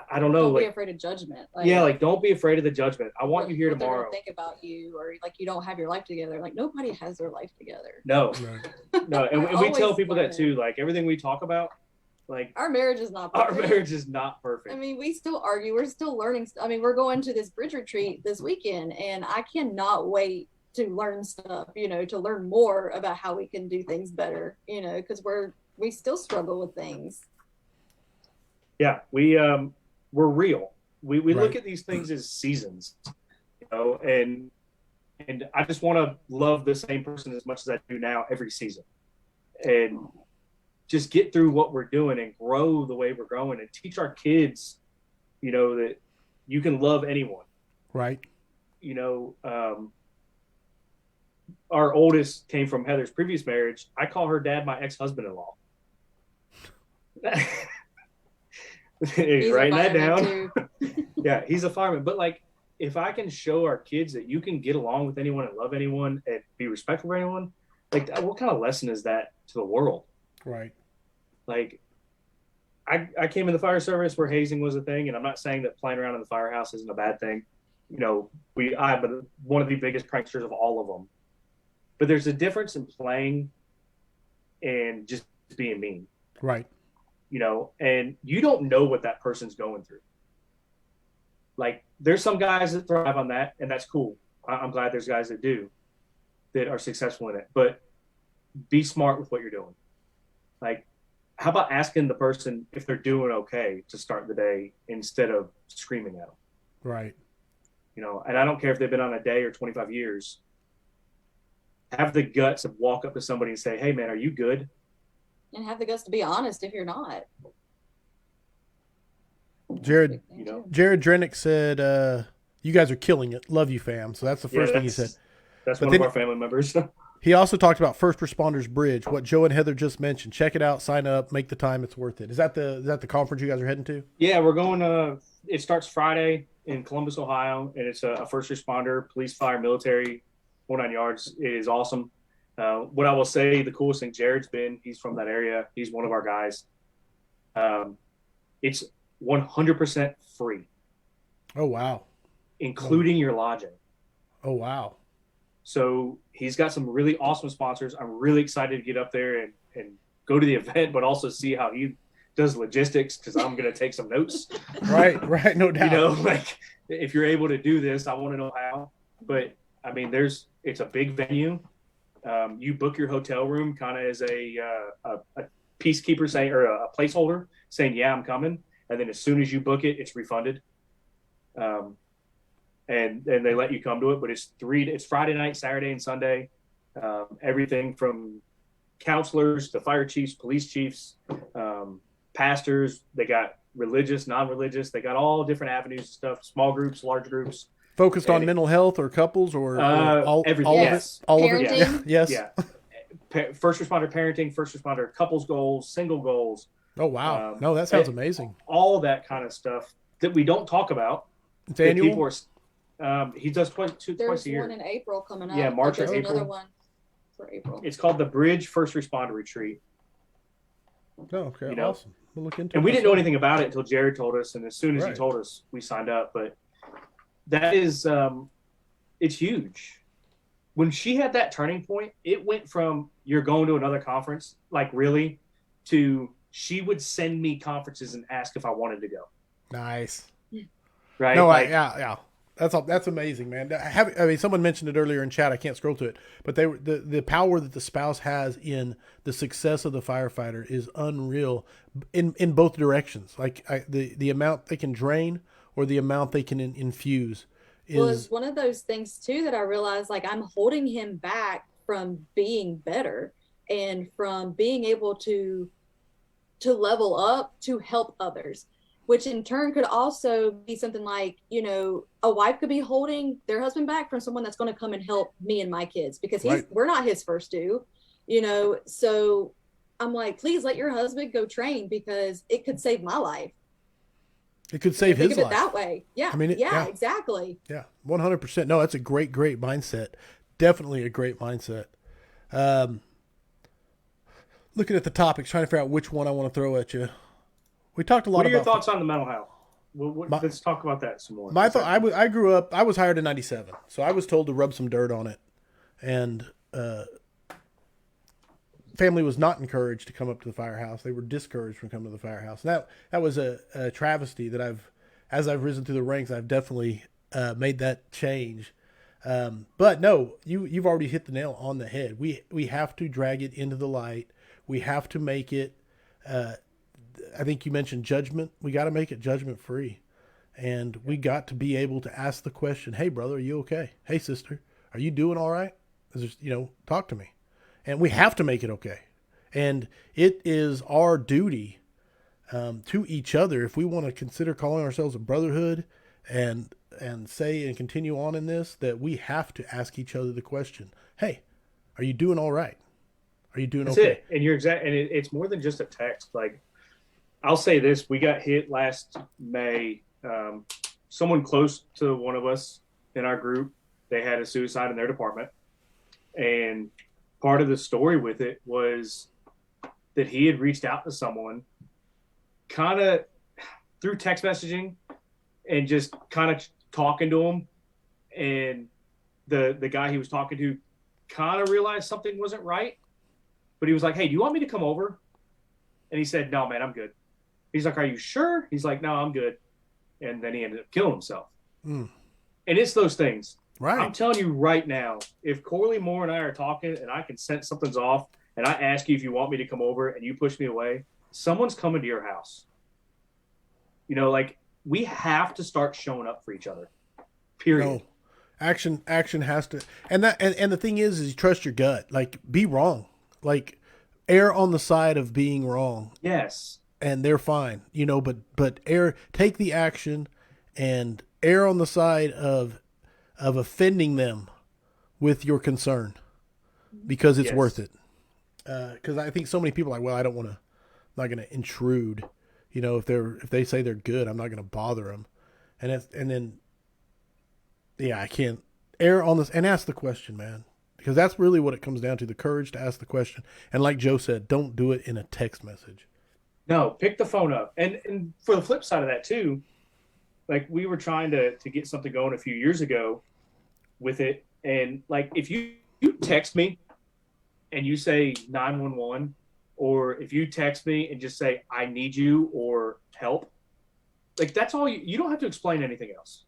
I don't know. Don't be like, afraid of judgment. Don't be afraid of the judgment. I want you here what tomorrow. Think about you, or like you don't have your life together. Like, nobody has their life together. No, no. And we tell people that too. Like, everything we talk about, like, our marriage is not perfect. Our marriage is not perfect. I mean, we still argue. We're still learning. I mean, we're going to this bridge retreat this weekend, and I cannot wait to learn stuff, to learn more about how we can do things better, because we still struggle with things. Yeah, we're real. We look at these things as seasons, and I just want to love the same person as much as I do now every season, and just get through what we're doing and grow the way we're growing and teach our kids, that you can love anyone. Right. Our oldest came from Heather's previous marriage. I call her dad my ex-husband-in-law. He's writing that down. Yeah, he's a fireman. But, like, if I can show our kids that you can get along with anyone and love anyone and be respectful of anyone, like, what kind of lesson is that to the world? Right. Like, I came in the fire service where hazing was a thing, and I'm not saying that playing around in the firehouse isn't a bad thing. I'm one of the biggest pranksters of all of them. But there's a difference in playing and just being mean. Right. And you don't know what that person's going through. Like, there's some guys that thrive on that, and that's cool. I'm glad there's guys that do, that are successful in it. But be smart with what you're doing. Like, how about asking the person if they're doing okay to start the day instead of screaming at them? Right. And I don't care if they've been on a day or 25 years. Have the guts to walk up to somebody and say, hey, man, are you good? And have the guts to be honest if you're not. Jared Drenick said, you guys are killing it. Love you, fam. So that's the first thing he said. That's one of our family members. He also talked about First Responders Bridge, what Joe and Heather just mentioned. Check it out, sign up, make the time. It's worth it. Is that the conference you guys are heading to? Yeah, we're going it starts Friday in Columbus, Ohio, and it's a first responder, police, fire, military, 49 yards. It is awesome. What I will say, the coolest thing, he's from that area. He's one of our guys. It's 100% free. Oh, wow. Including your lodging. Oh, wow. So he's got some really awesome sponsors. I'm really excited to get up there and go to the event, but also see how he does logistics, because I'm going to take some notes. Right, no doubt. Like, if you're able to do this, I want to know how. But, I mean, it's a big venue. You book your hotel room kind of as a peacekeeper saying, or a placeholder saying, yeah, I'm coming. And then as soon as you book it, it's refunded. And they let you come to it, but it's Friday night, Saturday, and Sunday. Everything from counselors to fire chiefs, police chiefs, pastors. They got religious, non-religious. They got all different avenues and stuff, small groups, large groups. Focused on mental health or couples or all, everything. all Yes. of it? All Parenting. of it? Yes. Yeah. First responder parenting, first responder couples goals, single goals. Oh, wow. No, that sounds amazing. All that kind of stuff that we don't talk about. It's annual? People are, he does twice a year. There's one in April coming up. Yeah, March or there's April. another one for April. It's called the Bridge First Responder Retreat. Oh, okay. You know, awesome. We'll look into it. And we didn't know anything about it until Jared told us. And as soon as he Right. told us, we signed up. But that is, it's huge. When she had that turning point, it went from you're going to another conference, like really, to she would send me conferences and ask if I wanted to go. Nice. Right? No, like, yeah. That's amazing, man. Someone mentioned it earlier in chat. I can't scroll to it, but the power that the spouse has in the success of the firefighter is unreal in both directions. Like the amount they can drain or the amount they can infuse. Well, it's one of those things too that I realized, like, I'm holding him back from being better and from being able to level up to help others, which in turn could also be something like, you know, a wife could be holding their husband back from someone that's going to come and help me and my kids because we're not his first due, you know. So I'm like, please let your husband go train because it could save my life. It could save his life. Think of it that way. Yeah. I mean, yeah, exactly. Yeah, 100%. No, that's a great mindset. Definitely a great mindset. Looking at the topics, trying to figure out which one I want to throw at you. We talked a lot about. What are your thoughts on the mental health? Let's talk about that some more. My thought. I grew up. I was hired in '97, so I was told to rub some dirt on it, and family was not encouraged to come up to the firehouse. They were discouraged from coming to the firehouse. And that was a travesty that as I've risen through the ranks, I've definitely made that change. But no, you've already hit the nail on the head. We have to drag it into the light. We have to make it. I think you mentioned judgment. We got to make it judgment free, and we got to be able to ask the question, "Hey, brother, are you okay? Hey, sister, are you doing all right? Talk to me." And we have to make it okay. And it is our duty to each other, if we want to consider calling ourselves a brotherhood and say and continue on in this, that we have to ask each other the question, hey, are you doing all right? Are you doing okay? That's it. And you're exact. And it's more than just a text. Like, I'll say this. We got hit last May. Someone close to one of us in our group, they had a suicide in their department. And part of the story with it was that he had reached out to someone kind of through text messaging and just kind of talking to him. And the guy he was talking to kind of realized something wasn't right. But he was like, hey, do you want me to come over? And he said, no, man, I'm good. He's like, are you sure? He's like, no, I'm good. And then he ended up killing himself. And it's those things. Right. I'm telling you right now, if Corley Moore and I are talking and I can sense something's off and I ask you if you want me to come over and you push me away, someone's coming to your house. You know, like, we have to start showing up for each other. Period. No. Action has to, and the thing is trust your gut. Like, be wrong. Like, err on the side of being wrong. Yes. And they're fine, but take the action and err on the side of offending them with your concern because it's worth it. Because I think so many people are like, well, I'm not going to intrude. If they say they're good, I'm not going to bother them. I can't err on this and ask the question, man, because that's really what it comes down to, the courage to ask the question. And like Joe said, don't do it in a text message. No, pick the phone up. And for the flip side of that too, like, we were trying to get something going a few years ago with it. And like, if you text me and you say 911, or if you text me and just say, I need you or help, like, that's all you don't have to explain anything else.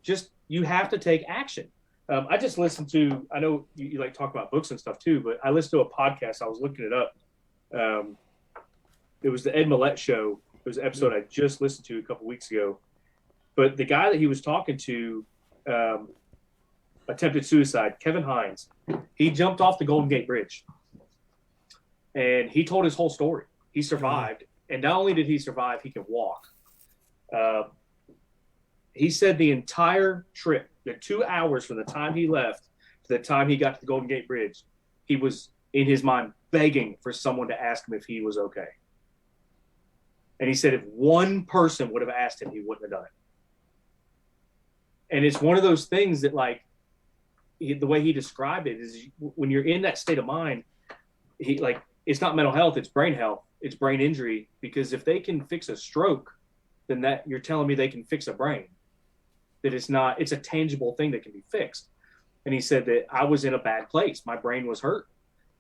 Just, you have to take action. I just listened to, I know you like talk about books and stuff too, but I listened to a podcast. I was looking it up. It was the Ed Millett show. It was an episode I just listened to a couple weeks ago. But the guy that he was talking to attempted suicide, Kevin Hines. He jumped off the Golden Gate Bridge. And he told his whole story. He survived. And not only did he survive, he could walk. He said the entire trip, the 2 hours from the time he left to the time he got to the Golden Gate Bridge, he was in his mind begging for someone to ask him if he was okay. And he said if one person would have asked him, he wouldn't have done it. And it's one of those things that, like, the way he described it is when you're in that state of mind, it's not mental health, it's brain health, it's brain injury. Because if they can fix a stroke, then that you're telling me they can fix a brain. That it's a tangible thing that can be fixed. And he said that I was in a bad place. My brain was hurt.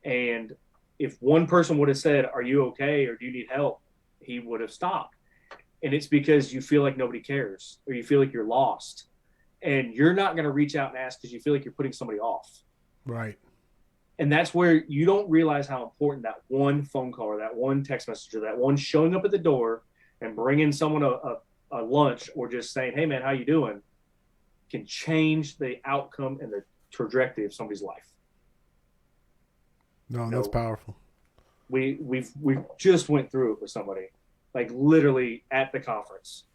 And if one person would have said, "Are you okay?" or "Do you need help?" he would have stopped. And it's because you feel like nobody cares, or you feel like you're lost. And you're not going to reach out and ask because you feel like you're putting somebody off. Right. And that's where you don't realize how important that one phone call or that one text message or that one showing up at the door and bringing someone a lunch, or just saying, "Hey man, how you doing?" can change the outcome and the trajectory of somebody's life. No, that's powerful. We've just went through it with somebody, like literally at the conference.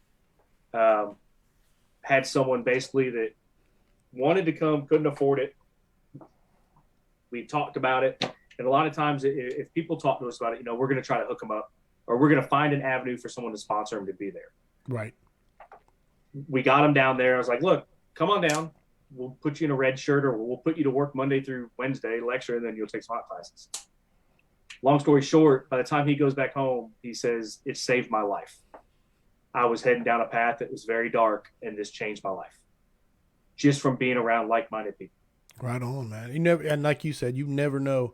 Had someone basically that wanted to come, couldn't afford it. We talked about it. And a lot of times if people talk to us about it, we're going to try to hook them up, or we're going to find an avenue for someone to sponsor them to be there. Right. We got them down there. I was like, "Look, come on down. We'll put you in a red shirt, or we'll put you to work Monday through Wednesday, lecture, and then you'll take some hot classes." Long story short, by the time he goes back home, he says, "It saved my life. I was heading down a path that was very dark, and this changed my life just from being around like-minded people." Right on, man. And like you said, you never know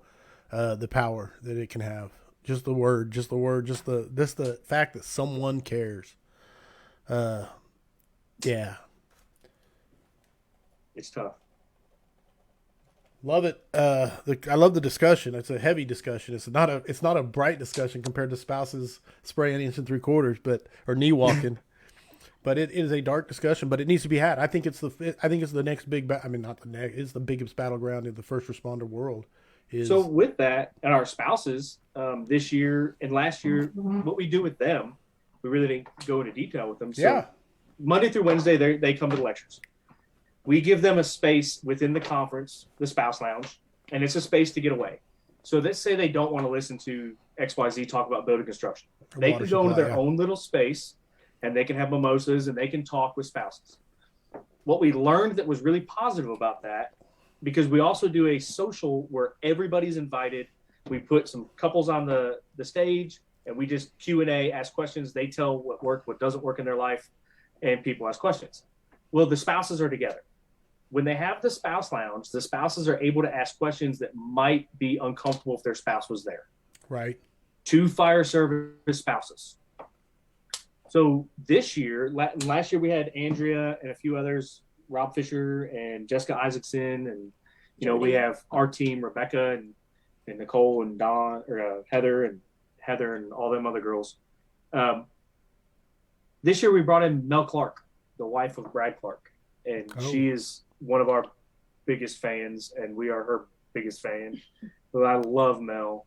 the power that it can have. Just the word, just the fact that someone cares. Yeah. It's tough. Love it. I love the discussion. It's a heavy discussion. It's not a bright discussion compared to spouses spraying inch and 3/4, or knee walking. But it is a dark discussion, but it needs to be had. I think it's the next big. Not the next. It's the biggest battleground in the first responder world. So with that, and our spouses, this year and last year, what we do with them, we really didn't go into detail with them. So Monday through Wednesday, they come to the lectures. We give them a space within the conference, the spouse lounge, and it's a space to get away. So let's say they don't want to listen to XYZ talk about building construction. They can go into their own little space, and they can have mimosas, and they can talk with spouses. What we learned that was really positive about that, because we also do a social where everybody's invited. We put some couples on the stage, and we just Q&A, ask questions. They tell what worked, what doesn't work in their life, and people ask questions. Well, the spouses are together. When they have the spouse lounge, the spouses are able to ask questions that might be uncomfortable if their spouse was there. Right. 2 fire service spouses. So this year, last year we had Andrea and a few others, Rob Fisher and Jessica Isaacson, and we have our team, Rebecca and Nicole and Dawn, or Heather and all them other girls. This year we brought in Mel Clark, the wife of Brad Clark, and she is one of our biggest fans, and we are her biggest fan. But I love Mel.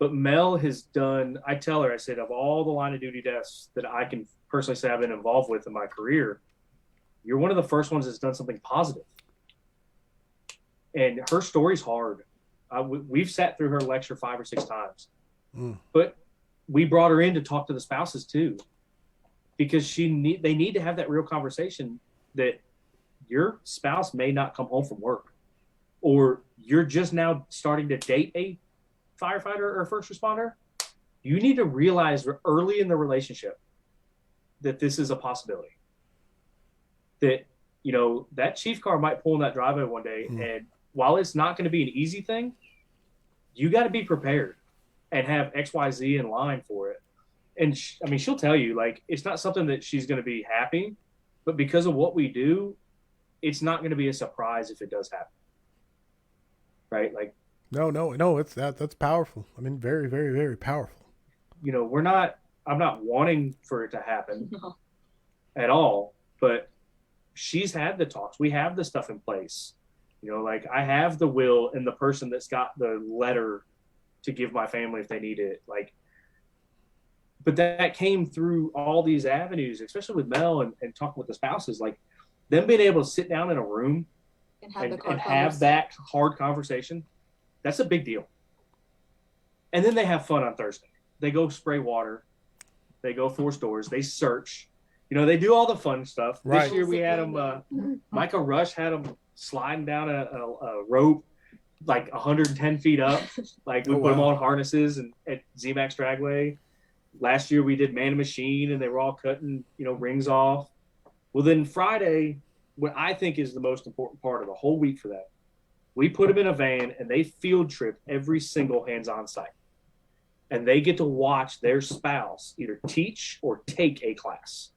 But Mel has done, I tell her, I said, of all the line of duty deaths that I can personally say I've been involved with in my career, you're one of the first ones that's done something positive. And her story's hard. We've sat through her lecture 5 or 6 times. But we brought her in to talk to the spouses too, because they need to have that real conversation that your spouse may not come home from work, or you're just now starting to date a firefighter or first responder. You need to realize early in the relationship that this is a possibility. That, that chief car might pull in that driveway one day, and while it's not going to be an easy thing, you got to be prepared and have XYZ in line for it. And she'll tell you, like, it's not something that she's going to be happy, but because of what we do, it's not going to be a surprise if it does happen. Right? Like, no, that's powerful. Very, very, very powerful. I'm not wanting for it to happen at all, but she's had the talks. We have the stuff in place. Like, I have the will and the person that's got the letter to give my family if they need it. Like, but that came through all these avenues, especially with Mel and talking with the spouses, like them being able to sit down in a room and have that hard conversation. That's a big deal. And then they have fun on Thursday. They go spray water. They go 4 stores. They search. They do all the fun stuff. Right. This year we had them, Micah Rush had them sliding down a rope like 110 feet up. Like we put them on harnesses and at ZMAX Dragway. Last year we did Man and Machine, and they were all cutting, rings off. Well, then Friday, what I think is the most important part of the whole week for that, we put them in a van and they field trip every single hands-on site. And they get to watch their spouse either teach or take a class.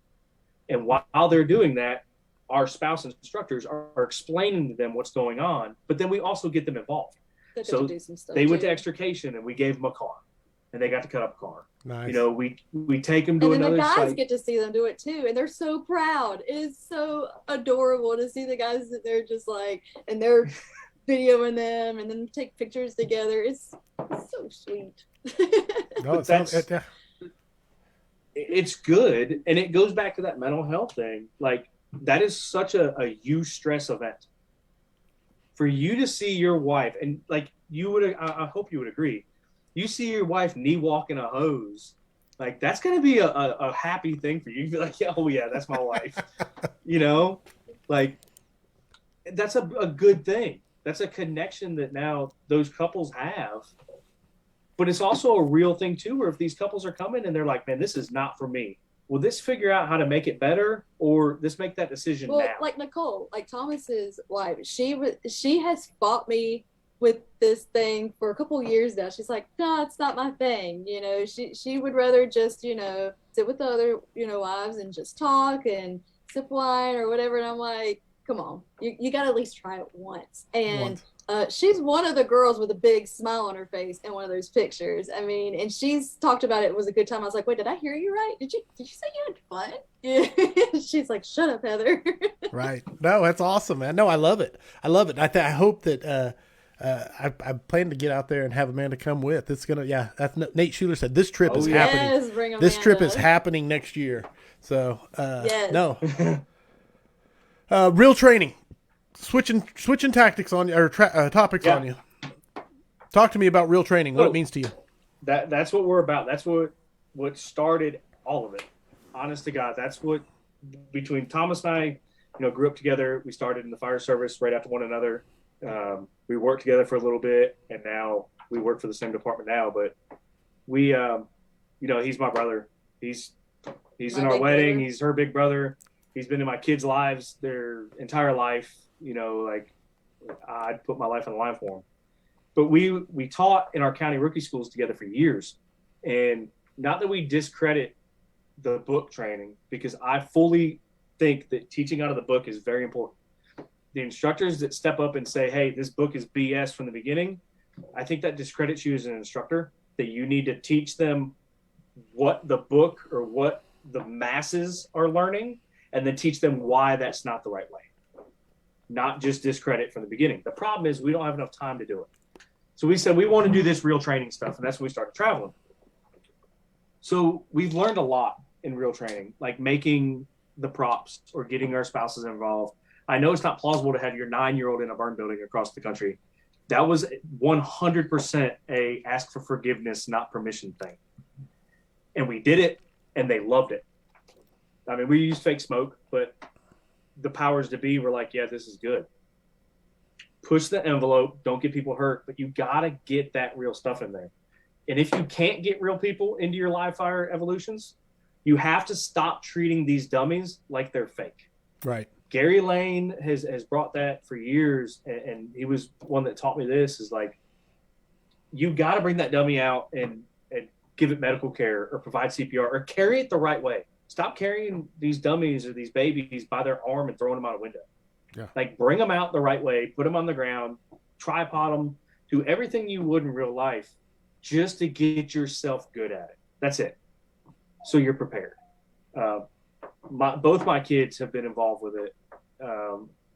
And while they're doing that, our spouse instructors are explaining to them what's going on, but then we also get them involved. So they went to extrication and we gave them a car, and they got to cut up a car. Nice. We take them to another site. And the guys get to see them do it too, and they're so proud. It is so adorable to see the guys that they're just like, and they're videoing them and then take pictures together. It's so sweet. No, it's good, and it goes back to that mental health thing. Like, that is such a eustress event for you to see your wife, and like I hope you would agree. You see your wife knee walking a hose, like that's going to be a happy thing for you. You'd be like, oh yeah, that's my wife. Like that's a good thing. That's a connection that now those couples have. But it's also a real thing too, where if these couples are coming and they're like, man, this is not for me. Will this figure out how to make it better, or this make that decision now? Like Nicole, like Thomas's wife, she has fought me with this thing for a couple of years now. She's like, no, it's not my thing. She would rather just, sit with the other, wives and just talk and sip wine or whatever. And I'm like, come on, you got to at least try it once. And she's one of the girls with a big smile on her face in one of those pictures. I mean, and she's talked about it was a good time. I was like, wait, did I hear you right? Did you say you had fun? Yeah. She's like, shut up, Heather. Right. No, that's awesome, man. No, I love it. I hope that I plan to get out there and have Amanda come with. It's gonna, that's Nate Schuler said this trip is happening. Bring this Amanda. trip is happening next year. So no. Real training. Switching tactics on you, or topics on you. Talk to me about real training. What it means to you. That's what we're about. That's what started all of it. Honest to God, that's what, between Thomas and I, grew up together. We started in the fire service right after one another. We worked together for a little bit, and now we work for the same department now. But we, he's my brother. He's in our wedding. Brother. He's her big brother. He's been in my kids' lives their entire life. Like I'd put my life on the line for him. But we taught in our county rookie schools together for years. And not that we discredit the book training, because I fully think that teaching out of the book is very important. The instructors that step up and say, hey, this book is BS from the beginning, I think that discredits you as an instructor, that you need to teach them what the book or what the masses are learning, and then teach them why that's not the right way. Not just discredit from the beginning. The problem is we don't have enough time to do it. So we said we want to do this real training stuff, and that's when we started traveling. So we've learned a lot in real training, like making the props or getting our spouses involved. I know it's not plausible to have your 9-year-old in a burn building across the country. That was 100% a ask for forgiveness, not permission thing. And we did it, and they loved it. I mean, we used fake smoke, but the powers to be were like, yeah, this is good. Push the envelope, don't get people hurt, but you got to get that real stuff in there. And if you can't get real people into your live fire evolutions, you have to stop treating these dummies like they're fake. Right. Gary Lane has brought that for years, and he was one that taught me this, is like, you got to bring that dummy out and give it medical care or provide CPR or carry it the right way. Stop carrying these dummies or these babies by their arm and throwing them out a window. Yeah. Like, bring them out the right way, put them on the ground, tripod them, do everything you would in real life just to get yourself good at it. That's it. So you're prepared. Both my kids have been involved with it.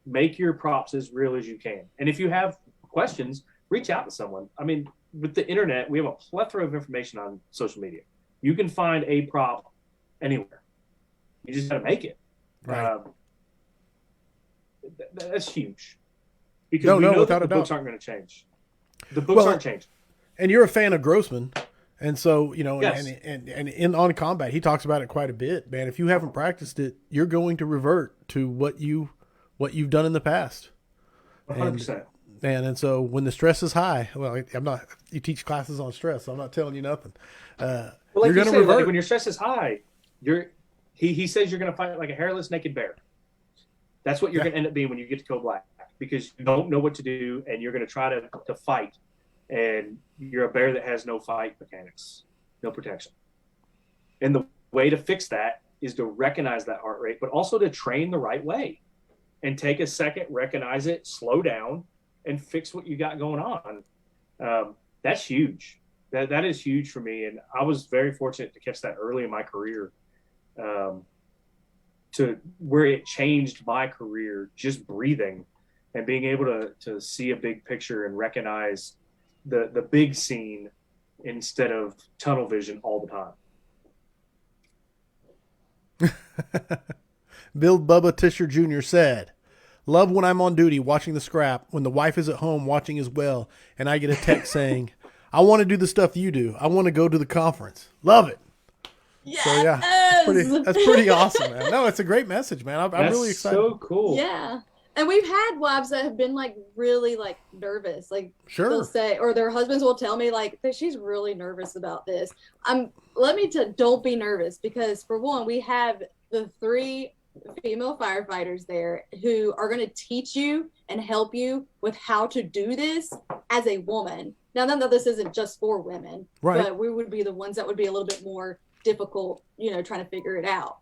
Make your props as real as you can. And if you have questions, reach out to someone. I mean, with the internet, we have a plethora of information on social media. You can find a problem anywhere. You just got to make it. Right. That's huge. Because No, we no, know without that a the books doubt. aren't going to change. The books aren't changing. And you're a fan of Grossman. And so, you know, Yes. and in On Combat, he talks about it quite a bit, man. If you haven't practiced it, you're going to revert to what you've done in the past. 100%. And so when the stress is high, well, you teach classes on stress, so I'm not telling you nothing. Well, you're like going you to said, revert. like when your stress is high, he says you're going to fight like a hairless naked bear. That's what you're going to end up being when you get to Code Black, because you don't know what to do and you're going to try to fight. And you're a bear that has no fight mechanics, no protection. And the way to fix that is to recognize that heart rate, but also to train the right way and take a second, recognize it, slow down, and fix what you got going on. That's huge. That is huge for me. And I was very fortunate to catch that early in my career, to where it changed my career, just breathing and being able to see a big picture and recognize the big scene instead of tunnel vision all the time. Bill Bubba Tisher Jr. said, "Love when I'm on duty watching the scrap, when the wife is at home watching as well, and I get a text saying, I want to do the stuff you do. I want to go to the conference. Love it." Yes. So yeah, that's pretty awesome, man. No, it's a great message, man. I'm really excited. So cool. Yeah. And we've had wives that have been like really like nervous. Like they'll say, or their husbands will tell me like that she's really nervous about this. Don't be nervous, because for one, we have the 3 female firefighters there who are going to teach you and help you with how to do this as a woman. Now, none of this isn't just for women, right? But we would be the ones that would be a little bit more difficult, trying to figure it out.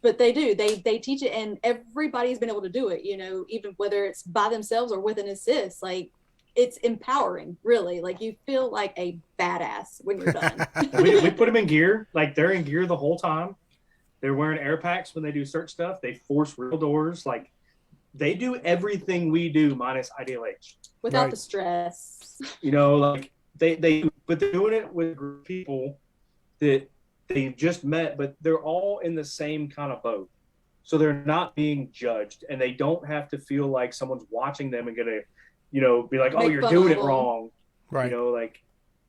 But they teach it, and everybody's been able to do it, even whether it's by themselves or with an assist. Like, it's empowering, really. Like, you feel like a badass when you're done. we put them in gear. Like, they're in gear the whole time. They're wearing air packs when they do search stuff. They force real doors. Like, they do everything we do minus ideal age. Without the stress. Like, but they're doing it with people that they've just met, but they're all in the same kind of boat. So they're not being judged, and they don't have to feel like someone's watching them and gonna, be like, "Oh, you're doing it wrong." Right. Like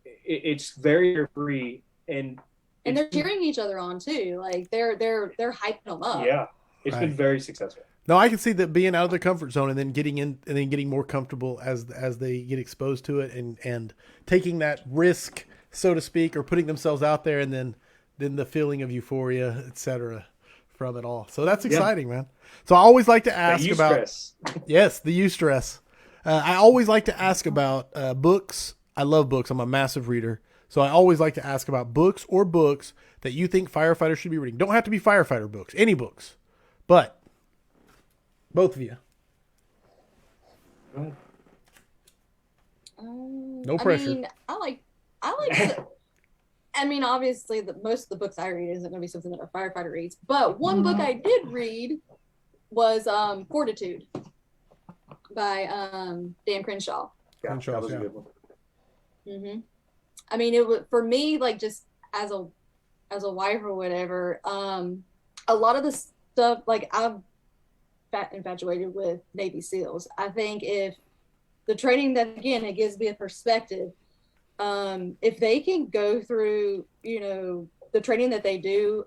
it's very free, and they're cheering each other on too. Like they're hyping them up. Yeah, it's been very successful. No, I can see that being out of the comfort zone and then getting in and then getting more comfortable as they get exposed to it and taking that risk, so to speak, or putting themselves out there, and then the feeling of euphoria, etc., from it all. So that's exciting, man. So I always like to ask about yes, the eustress. I always like to ask about books. I love books. I'm a massive reader. So I always like to ask about books that you think firefighters should be reading. Don't have to be firefighter books, any books, but both of you. No pressure. I like. Obviously, most of the books I read isn't going to be something that a firefighter reads. But one book I did read was Fortitude by Dan Crenshaw. Yeah, that was a good one. Mm-hmm. It was, for me, like, just as a wife or whatever, a lot of the stuff, like, I'm infatuated with Navy SEALs. I think if the training that, again, it gives me a perspective, if they can go through, the training that they do,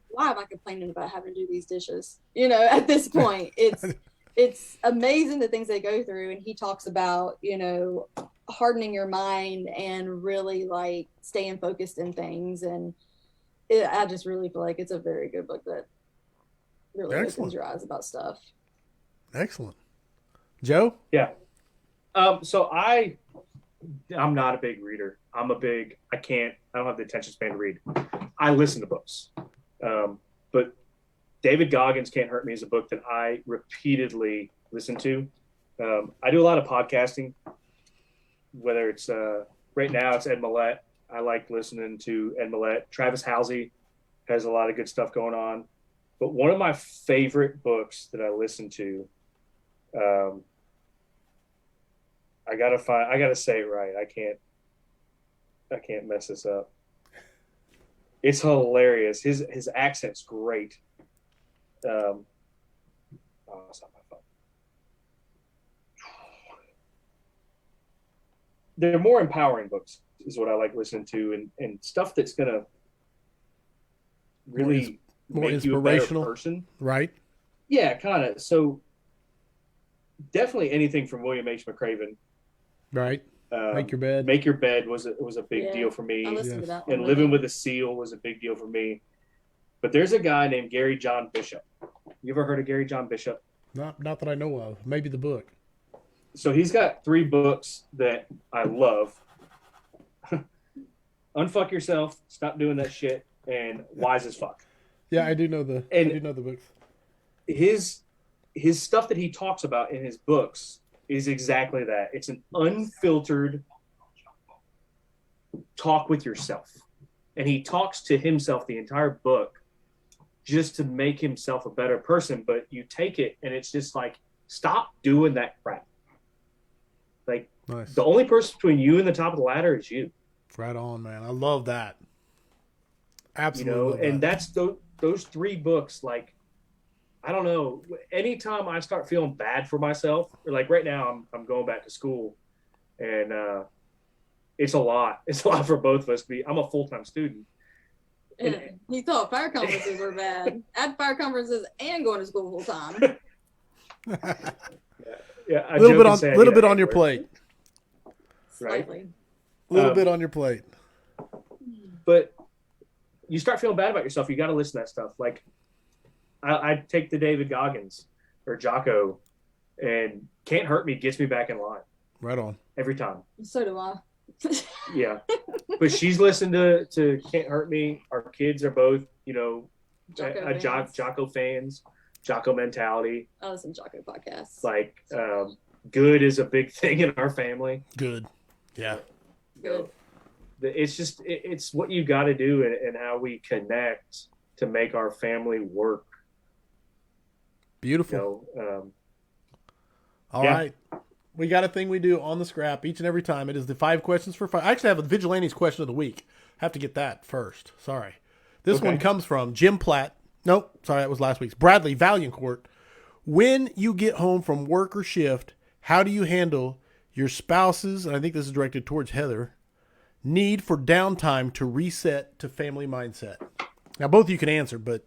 why am I complaining about having to do these dishes? At this point, it's amazing the things they go through. And he talks about, hardening your mind and really like staying focused in things. And I just really feel like it's a very good book that really opens your eyes about stuff. Excellent. Joe? Yeah. So I'm not a big reader. I don't have the attention span to read. I listen to books. But David Goggins' Can't Hurt Me is a book that I repeatedly listen to. I do a lot of podcasting, whether it's right now it's Ed Millett. I like listening to Ed Millett. Travis Halsey has a lot of good stuff going on. But one of my favorite books that I listen to, I gotta say it right. I can't. I can't mess this up. It's hilarious. His accent's great. Oh, it's not my phone. They're more empowering books, is what I like listening to, and stuff that's gonna really more make you a better inspirational, person. right? Yeah, kind of. So definitely anything from William H. McCraven. Right. Make your bed. Make Your Bed was a big deal for me. I listened to that one. And Living with a Seal was a big deal for me. But there's a guy named Gary John Bishop. You ever heard of Gary John Bishop? Not that I know of. Maybe the book. So he's got 3 books that I love. Unfuck Yourself, Stop Doing That Shit, and Wise as Fuck. Yeah, I do know the books. His stuff that he talks about in his books is exactly that. It's an unfiltered talk with yourself. And he talks to himself the entire book just to make himself a better person. But you take it and it's just like, stop doing that crap. Like, nice. The only person between you and the top of the ladder is you. Right on, man. I love that. Absolutely. And that's those 3 books, like, I don't know. Anytime I start feeling bad for myself, or like right now, I'm going back to school, and it's a lot. It's a lot for both of us. I'm a full-time student. And you thought fire conferences were bad. Add fire conferences and going to school full time. Yeah, a little bit on your plate. Slightly. A little bit on your plate. But you start feeling bad about yourself. You got to listen to that stuff. Like, I take the David Goggins or Jocko, and Can't Hurt Me gets me back in line. Right on. Every time. So do I. Yeah. But she's listened to Can't Hurt Me. Our kids are both, Jocko fans, Jocko mentality. I listen to Jocko podcasts. Like, good is a big thing in our family. Good. Yeah. Good. It's just, it's what you got to do and how we connect to make our family work. Beautiful. All right. We got a thing we do on the scrap each and every time. It is the 5 questions for 5. I actually have a Vigilantes question of the week. Have to get that first. Sorry. This one comes from Jim Platt. Nope. Sorry, that was last week's. Bradley Valiancourt. When you get home from work or shift, how do you handle your spouse's, and I think this is directed towards Heather, need for downtime to reset to family mindset? Now, both of you can answer, but.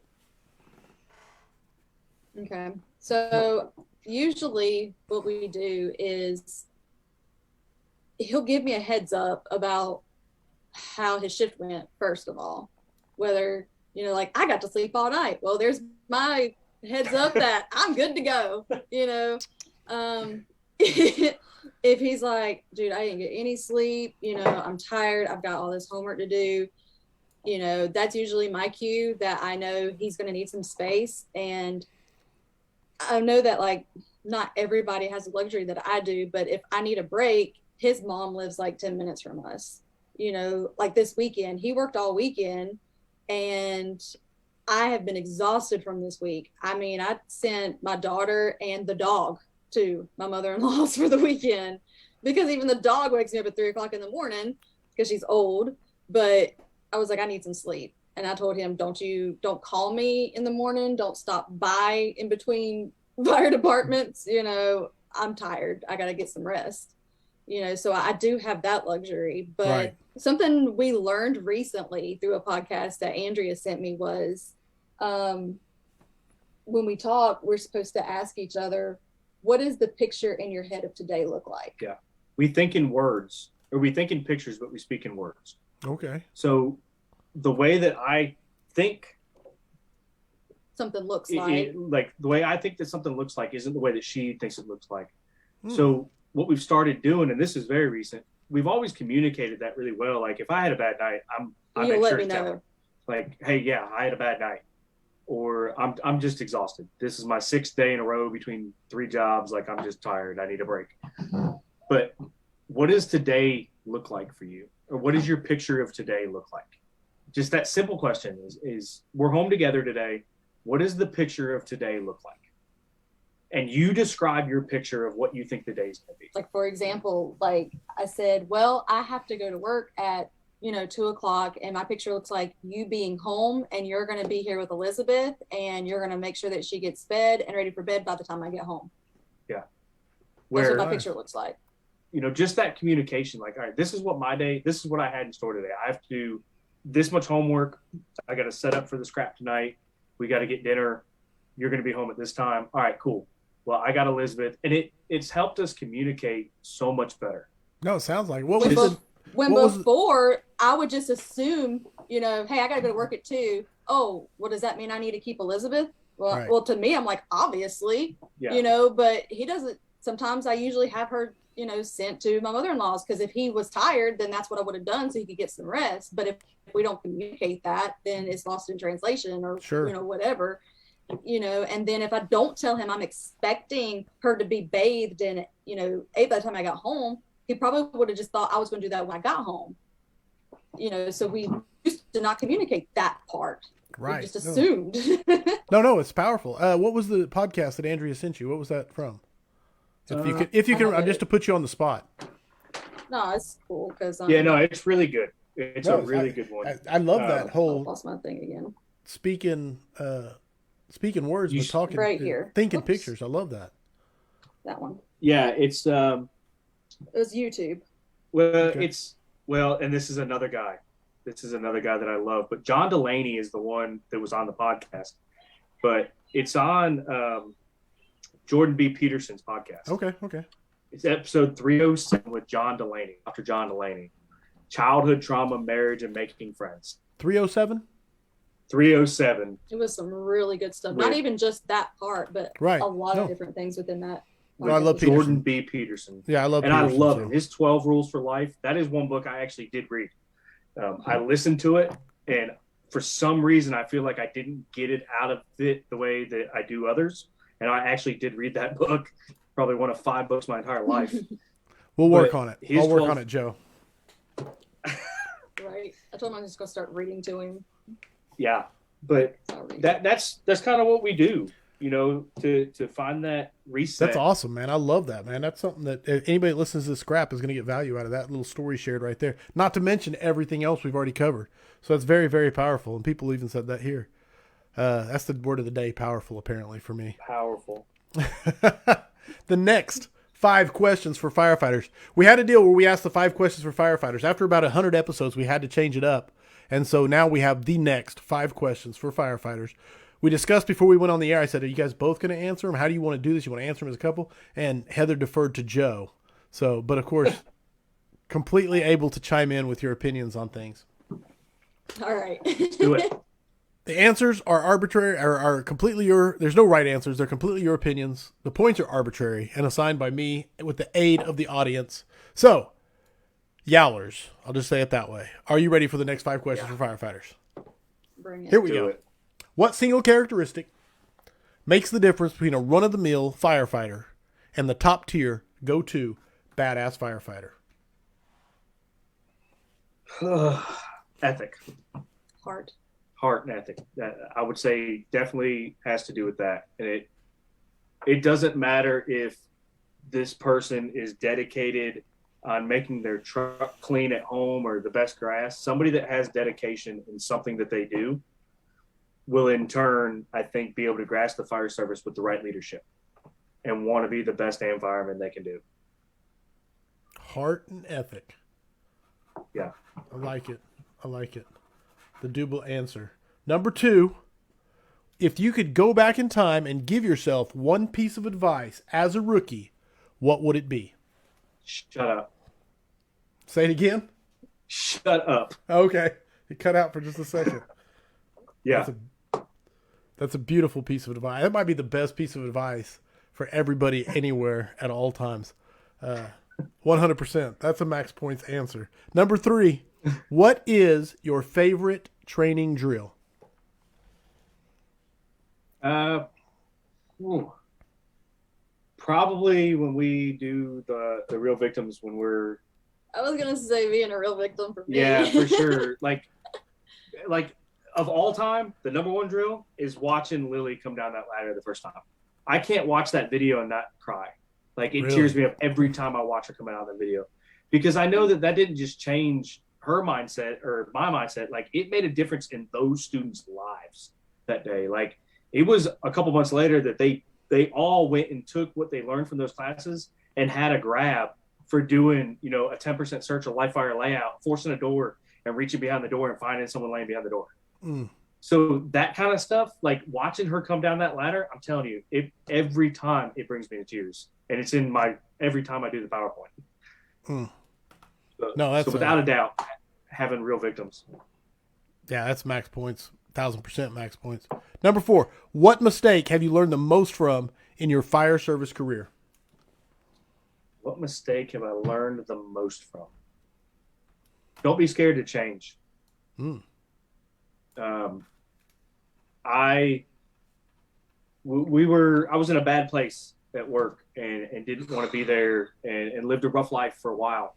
Okay. So usually what we do is he'll give me a heads up about how his shift went, first of all. Whether, like, I got to sleep all night. Well, there's my heads up that I'm good to go, If he's like, dude, I didn't get any sleep, I'm tired, I've got all this homework to do, that's usually my cue that I know he's going to need some space. And I know that, like, not everybody has the luxury that I do, but if I need a break, his mom lives like 10 minutes from us. Like this weekend, he worked all weekend, and I have been exhausted from this week. I mean, I sent my daughter and the dog to my mother-in-law's for the weekend, because even the dog wakes me up at 3:00 in the morning because she's old. But I was like, I need some sleep. And I told him, don't call me in the morning. Don't stop by in between fire departments. I'm tired. I got to get some rest. So I do have that luxury. But something we learned recently through a podcast that Andrea sent me was, when we talk, we're supposed to ask each other, what does the picture in your head of today look like? Yeah. We think in words, or we think in pictures, but we speak in words. Okay. So the way that I think something looks like the way I think that something looks like isn't the way that she thinks it looks like. So what we've started doing, and this is very recent, we've always communicated that really well. Like, if I had a bad night, I'm You'll let me know. Like, hey, yeah, I had a bad night, or I'm just exhausted. This is my 6th day in a row between 3 jobs. Like, I'm just tired. I need a break. But what does today look like for you? Or what does your picture of today look like? Just that simple question is we're home together today. What does the picture of today look like? And you describe your picture of what you think the day is going to be. Like, for example, like I said, well, I have to go to work at 2:00, and my picture looks like you being home, and you're going to be here with Elizabeth, and you're going to make sure that she gets fed and ready for bed by the time I get home. Yeah. That's what my picture looks like. Just that communication, like, all right, this is what this is what I had in store today. I have to do this much homework. I got to set up for the scrap tonight. We got to get dinner. You're going to be home at this time. All right, cool. Well, I got Elizabeth, and it's helped us communicate so much better. No, it sounds like before I would just assume, hey, I got to go to work at 2. Oh, well, does that mean I need to keep Elizabeth? Well, right. Well, to me, I'm like, obviously, but he doesn't. Sometimes I usually have her, sent to my mother-in-law's, because if he was tired, then that's what I would have done so he could get some rest. But if we don't communicate that, then it's lost in translation or, whatever, and then if I don't tell him I'm expecting her to be bathed and, ate by the time I got home, he probably would have just thought I was going to do that when I got home. So we used to not communicate that part. Right. We just assumed. No, it's powerful. What was the podcast that Andrea sent you? What was that from? If you can, just to put you on the spot. No, it's cool because it's really good. It's a really good one. I love that whole. I lost my thing again. Speaking words, but talking right here. Thinking pictures. I love that. That one. Yeah, it's. It was YouTube. Well, okay. And this is another guy. This is another guy that I love. But John Delaney is the one that was on the podcast. But it's on Jordan B. Peterson's podcast. Okay. It's episode 307 with John Delaney, Dr. John Delaney. Childhood trauma, marriage, and making friends. 307? 307. It was some really good stuff. Not even just that part, but a lot of different things within that. No, I love Jordan B. Peterson. Yeah, I love Peterson. And I love him. His 12 Rules for Life. That is one book I actually did read. I listened to it, and for some reason, I feel like I didn't get it out of it the way that I do others. And I actually did read that book, probably one of 5 books my entire life. We'll work on it. I'll work on it, Joe. Right. I told him I'm just going to start reading to him. Yeah. But that's kind of what we do, to find that reset. That's awesome, man. I love that, man. That's something that if anybody that listens to this scrap is going to get value out of that little story shared right there. Not to mention everything else we've already covered. So that's very, very powerful. And people even said that here. That's the word of the day, powerful, apparently, for me. Powerful. The next 5 questions for firefighters. We had a deal where we asked the 5 questions for firefighters. After about 100 episodes, we had to change it up. And so now we have the next 5 questions for firefighters. We discussed before we went on the air, I said, are you guys both going to answer them? How do you want to do this? You want to answer them as a couple? And Heather deferred to Joe. So, but of course, completely able to chime in with your opinions on things. All right. Do it. The answers are arbitrary, are completely there's no right answers. They're completely your opinions. The points are arbitrary and assigned by me with the aid of the audience. So, Yowlers, I'll just say it that way. Are you ready for the next 5 questions for firefighters? Bring it. Here we go. What single characteristic makes the difference between a run-of-the-mill firefighter and the top-tier, go-to, badass firefighter? Ethic. Heart and ethic. That I would say definitely has to do with that. And it doesn't matter if this person is dedicated on making their truck clean at home or the best grass. Somebody that has dedication in something that they do will in turn, I think, be able to grasp the fire service with the right leadership and want to be the best fireman they can do. Heart and ethic. Yeah. I like it. The double answer. Number 2, if you could go back in time and give yourself one piece of advice as a rookie, what would it be? Shut up. Say it again. Shut up. Okay. It cut out for just a second. Yeah. That's a beautiful piece of advice. That might be the best piece of advice for everybody anywhere at all times. 100%. That's a max points answer. Number 3, what is your favorite training drill? Probably when we do the real victims when we're. I was gonna say being a real victim for me. Yeah, for sure. Like of all time, the number 1 drill is watching Lily come down that ladder the first time. I can't watch that video and not cry. Like it tears me up every time I watch her come out of the video, because I know that didn't just change her mindset or my mindset, like it made a difference in those students' lives that day. Like it was a couple months later that they all went and took what they learned from those classes and had a grab for doing, you know, a 10% search, a live fire layout, forcing a door and reaching behind the door and finding someone laying behind the door. So that kind of stuff, like watching her come down that ladder, I'm telling you, every time it brings me to tears, and it's in every time I do the PowerPoint. No, that's so without a doubt, having real victims. Yeah, that's max points. 1,000% max points. Number 4, what mistake have you learned the most from in your fire service career? What mistake have I learned the most from? Don't be scared to change. I was in a bad place at work and didn't want to be there and lived a rough life for a while.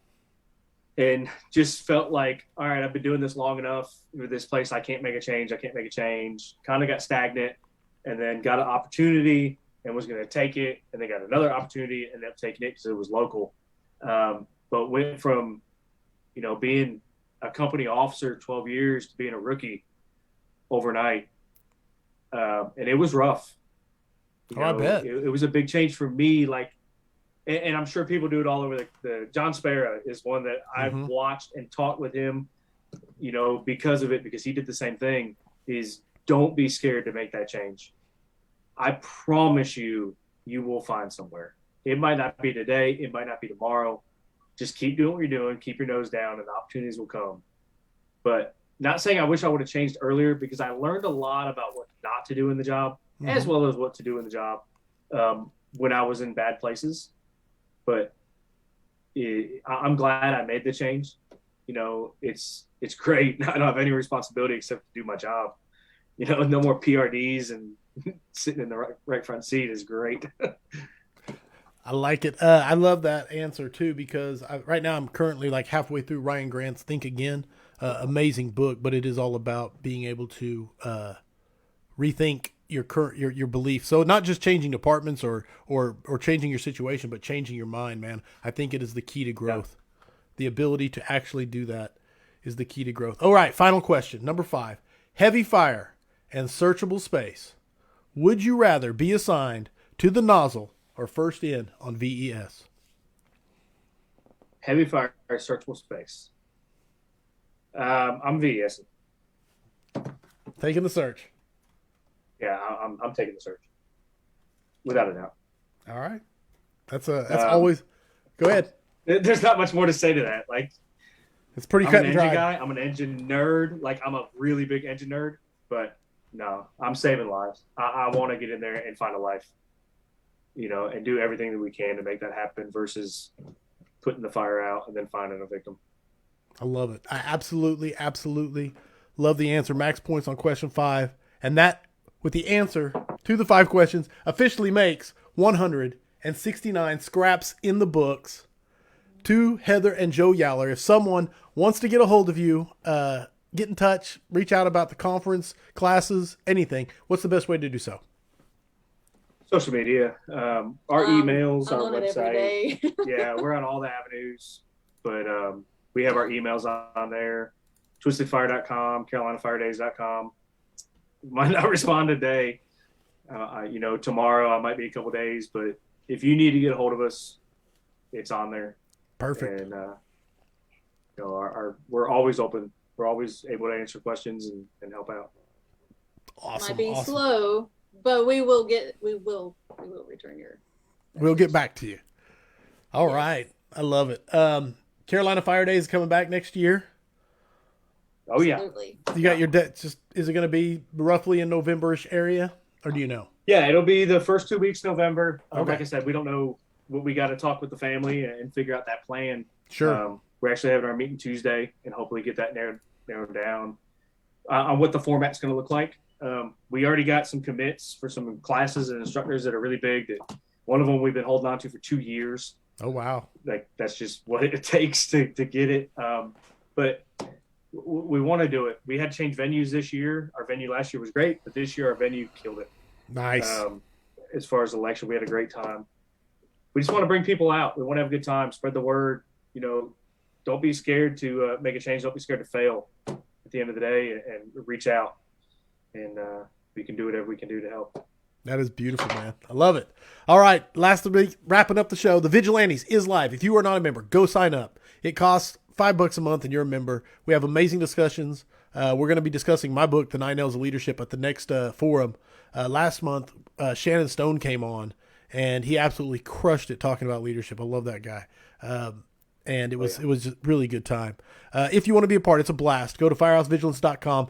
And just felt like, all right, I've been doing this long enough with this place. I can't make a change. Kind of got stagnant, and then got an opportunity and was going to take it. And then got another opportunity and ended up taking it because it was local. But went from, you know, being a company officer 12 years to being a rookie overnight. And it was rough. I bet. It was a big change for me. Like, and I'm sure people do it all over. The John Sparrow is one that I've watched and talked with him, you know, because of it, because he did the same thing, is don't be scared to make that change. I promise you, you will find somewhere. It might not be today. It might not be tomorrow. Just keep doing what you're doing. Keep your nose down and the opportunities will come. But not saying I wish I would have changed earlier, because I learned a lot about what not to do in the job, as well as what to do in the job when I was in bad places. But I'm glad I made the change. You know, it's great. I don't have any responsibility except to do my job. You know, no more PRDs, and sitting in the right front seat is great. I like it. I love that answer too, because right now I'm currently like halfway through Ryan Grant's Think Again. Amazing book, but it is all about being able to rethink your belief. So not just changing departments or changing your situation, but changing your mind, man. I think it is the key to growth. Yeah. The ability to actually do that is the key to growth. All right, final question. Number 5, heavy fire and searchable space. Would you rather be assigned to the nozzle or first in on VES? Heavy fire, searchable space. I'm VES. Taking the search. Yeah, I'm taking the search, without a doubt. All right, that's always. Go ahead. There's not much more to say to that. Like, it's pretty cut and dry. I'm an engine guy. I'm an engine nerd. Like, I'm a really big engine nerd. But no, I'm saving lives. I want to get in there and find a life, you know, and do everything that we can to make that happen versus putting the fire out and then finding a victim. I love it. I absolutely love the answer. Max points on question 5. And that, with the answer to the 5 questions, officially makes 169 scraps in the books. To Heather and Joe Yowler. If someone wants to get a hold of you, get in touch, reach out about the conference, classes, anything, what's the best way to do so? Social media, our emails, our website. Yeah, we're on all the avenues, but we have our emails on there, twistedfire.com, carolinafiredays.com. Might not respond today. You know, tomorrow I might be a couple days, but if you need to get a hold of us, it's on there. Perfect. And you know, we're always open. We're always able to answer questions and help out. Awesome. Might be slow, but we will return your message. We'll get back to you. All right. I love it. Carolina Fire Days is coming back next year. Oh yeah. Absolutely. You got your is it going to be roughly in November-ish area, or do you know? Yeah, it'll be the first 2 weeks November. Okay. Like I said, we don't know what we got to talk with the family and figure out that plan. Sure. We're actually having our meeting Tuesday and hopefully get that narrowed down on what the format's going to look like. We already got some commits for some classes and instructors that are really big. That one of them we've been holding on to for 2 years. Oh, wow. Like, that's just what it takes to get it. But we want to do it. We had to change venues this year. Our venue last year was great, but this year our venue killed it. Nice. As far as election, we had a great time. We just want to bring people out. We want to have a good time, spread the word, you know, don't be scared to make a change. Don't be scared to fail at the end of the day, and reach out, and we can do whatever we can do to help. That is beautiful, man. I love it. All right, last week, wrapping up the show. The Vigilantes is live. If you are not a member, go sign up. It costs $5 a month, and you're a member. We have amazing discussions. We're going to be discussing my book, The 9 L's of Leadership, at the next forum. Last month, Shannon Stone came on, and he absolutely crushed it talking about leadership. I love that guy. And it was just a really good time. If you want to be a part, it's a blast. Go to firehousevigilance.com,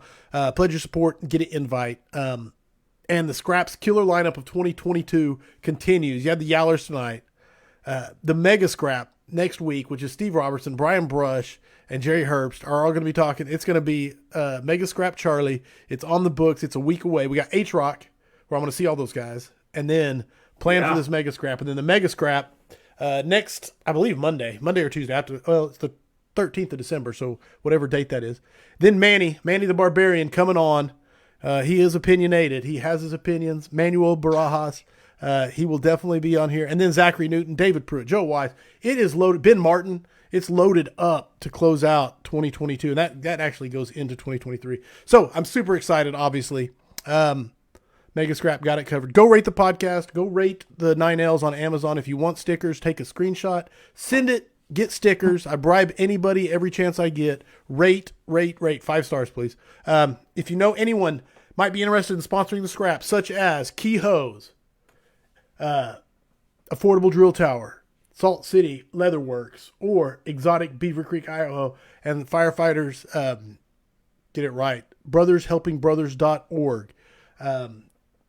pledge your support, and get an invite. And the Scraps killer lineup of 2022 continues. You had the Yowlers tonight. The Mega Scrap next week, which is Steve Robertson, Brian Brush, and Jerry Herbst, are all going to be talking. It's going to be Mega Scrap Charlie. It's on the books. It's a week away. We got H-Rock, where I'm going to see all those guys, and then plan for this Mega Scrap. And then the Mega Scrap next, I believe, Monday or Tuesday. It's the 13th of December, so whatever date that is. Then Manny the Barbarian coming on. He is opinionated. He has his opinions. Manuel Barajas. He will definitely be on here. And then Zachary Newton, David Pruitt, Joe Wise. It is loaded. Ben Martin. It's loaded up to close out 2022. And that actually goes into 2023. So I'm super excited, obviously. Mega Scrap got it covered. Go rate the podcast. Go rate the 9Ls on Amazon. If you want stickers, take a screenshot. Send it. Get stickers. I bribe anybody every chance I get. Rate. 5 stars, please. If you know anyone might be interested in sponsoring the Scrap, such as Key Hose, Affordable Drill Tower, Salt City Leatherworks, or Exotic Beaver Creek, Idaho, and firefighters, get it right, brothershelpingbrothers.org.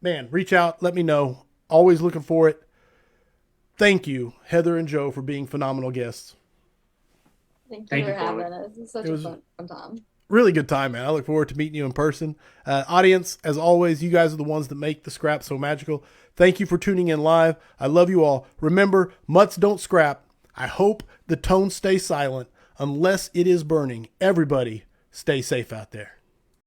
Man, reach out. Let me know. Always looking for it. Thank you, Heather and Joe, for being phenomenal guests. Thank you for having us. It's such a fun time. Really good time, man. I look forward to meeting you in person. Audience, as always, you guys are the ones that make the Scrap so magical. Thank you for tuning in live. I love you all. Remember, mutts don't scrap. I hope the tones stay silent unless it is burning. Everybody, stay safe out there.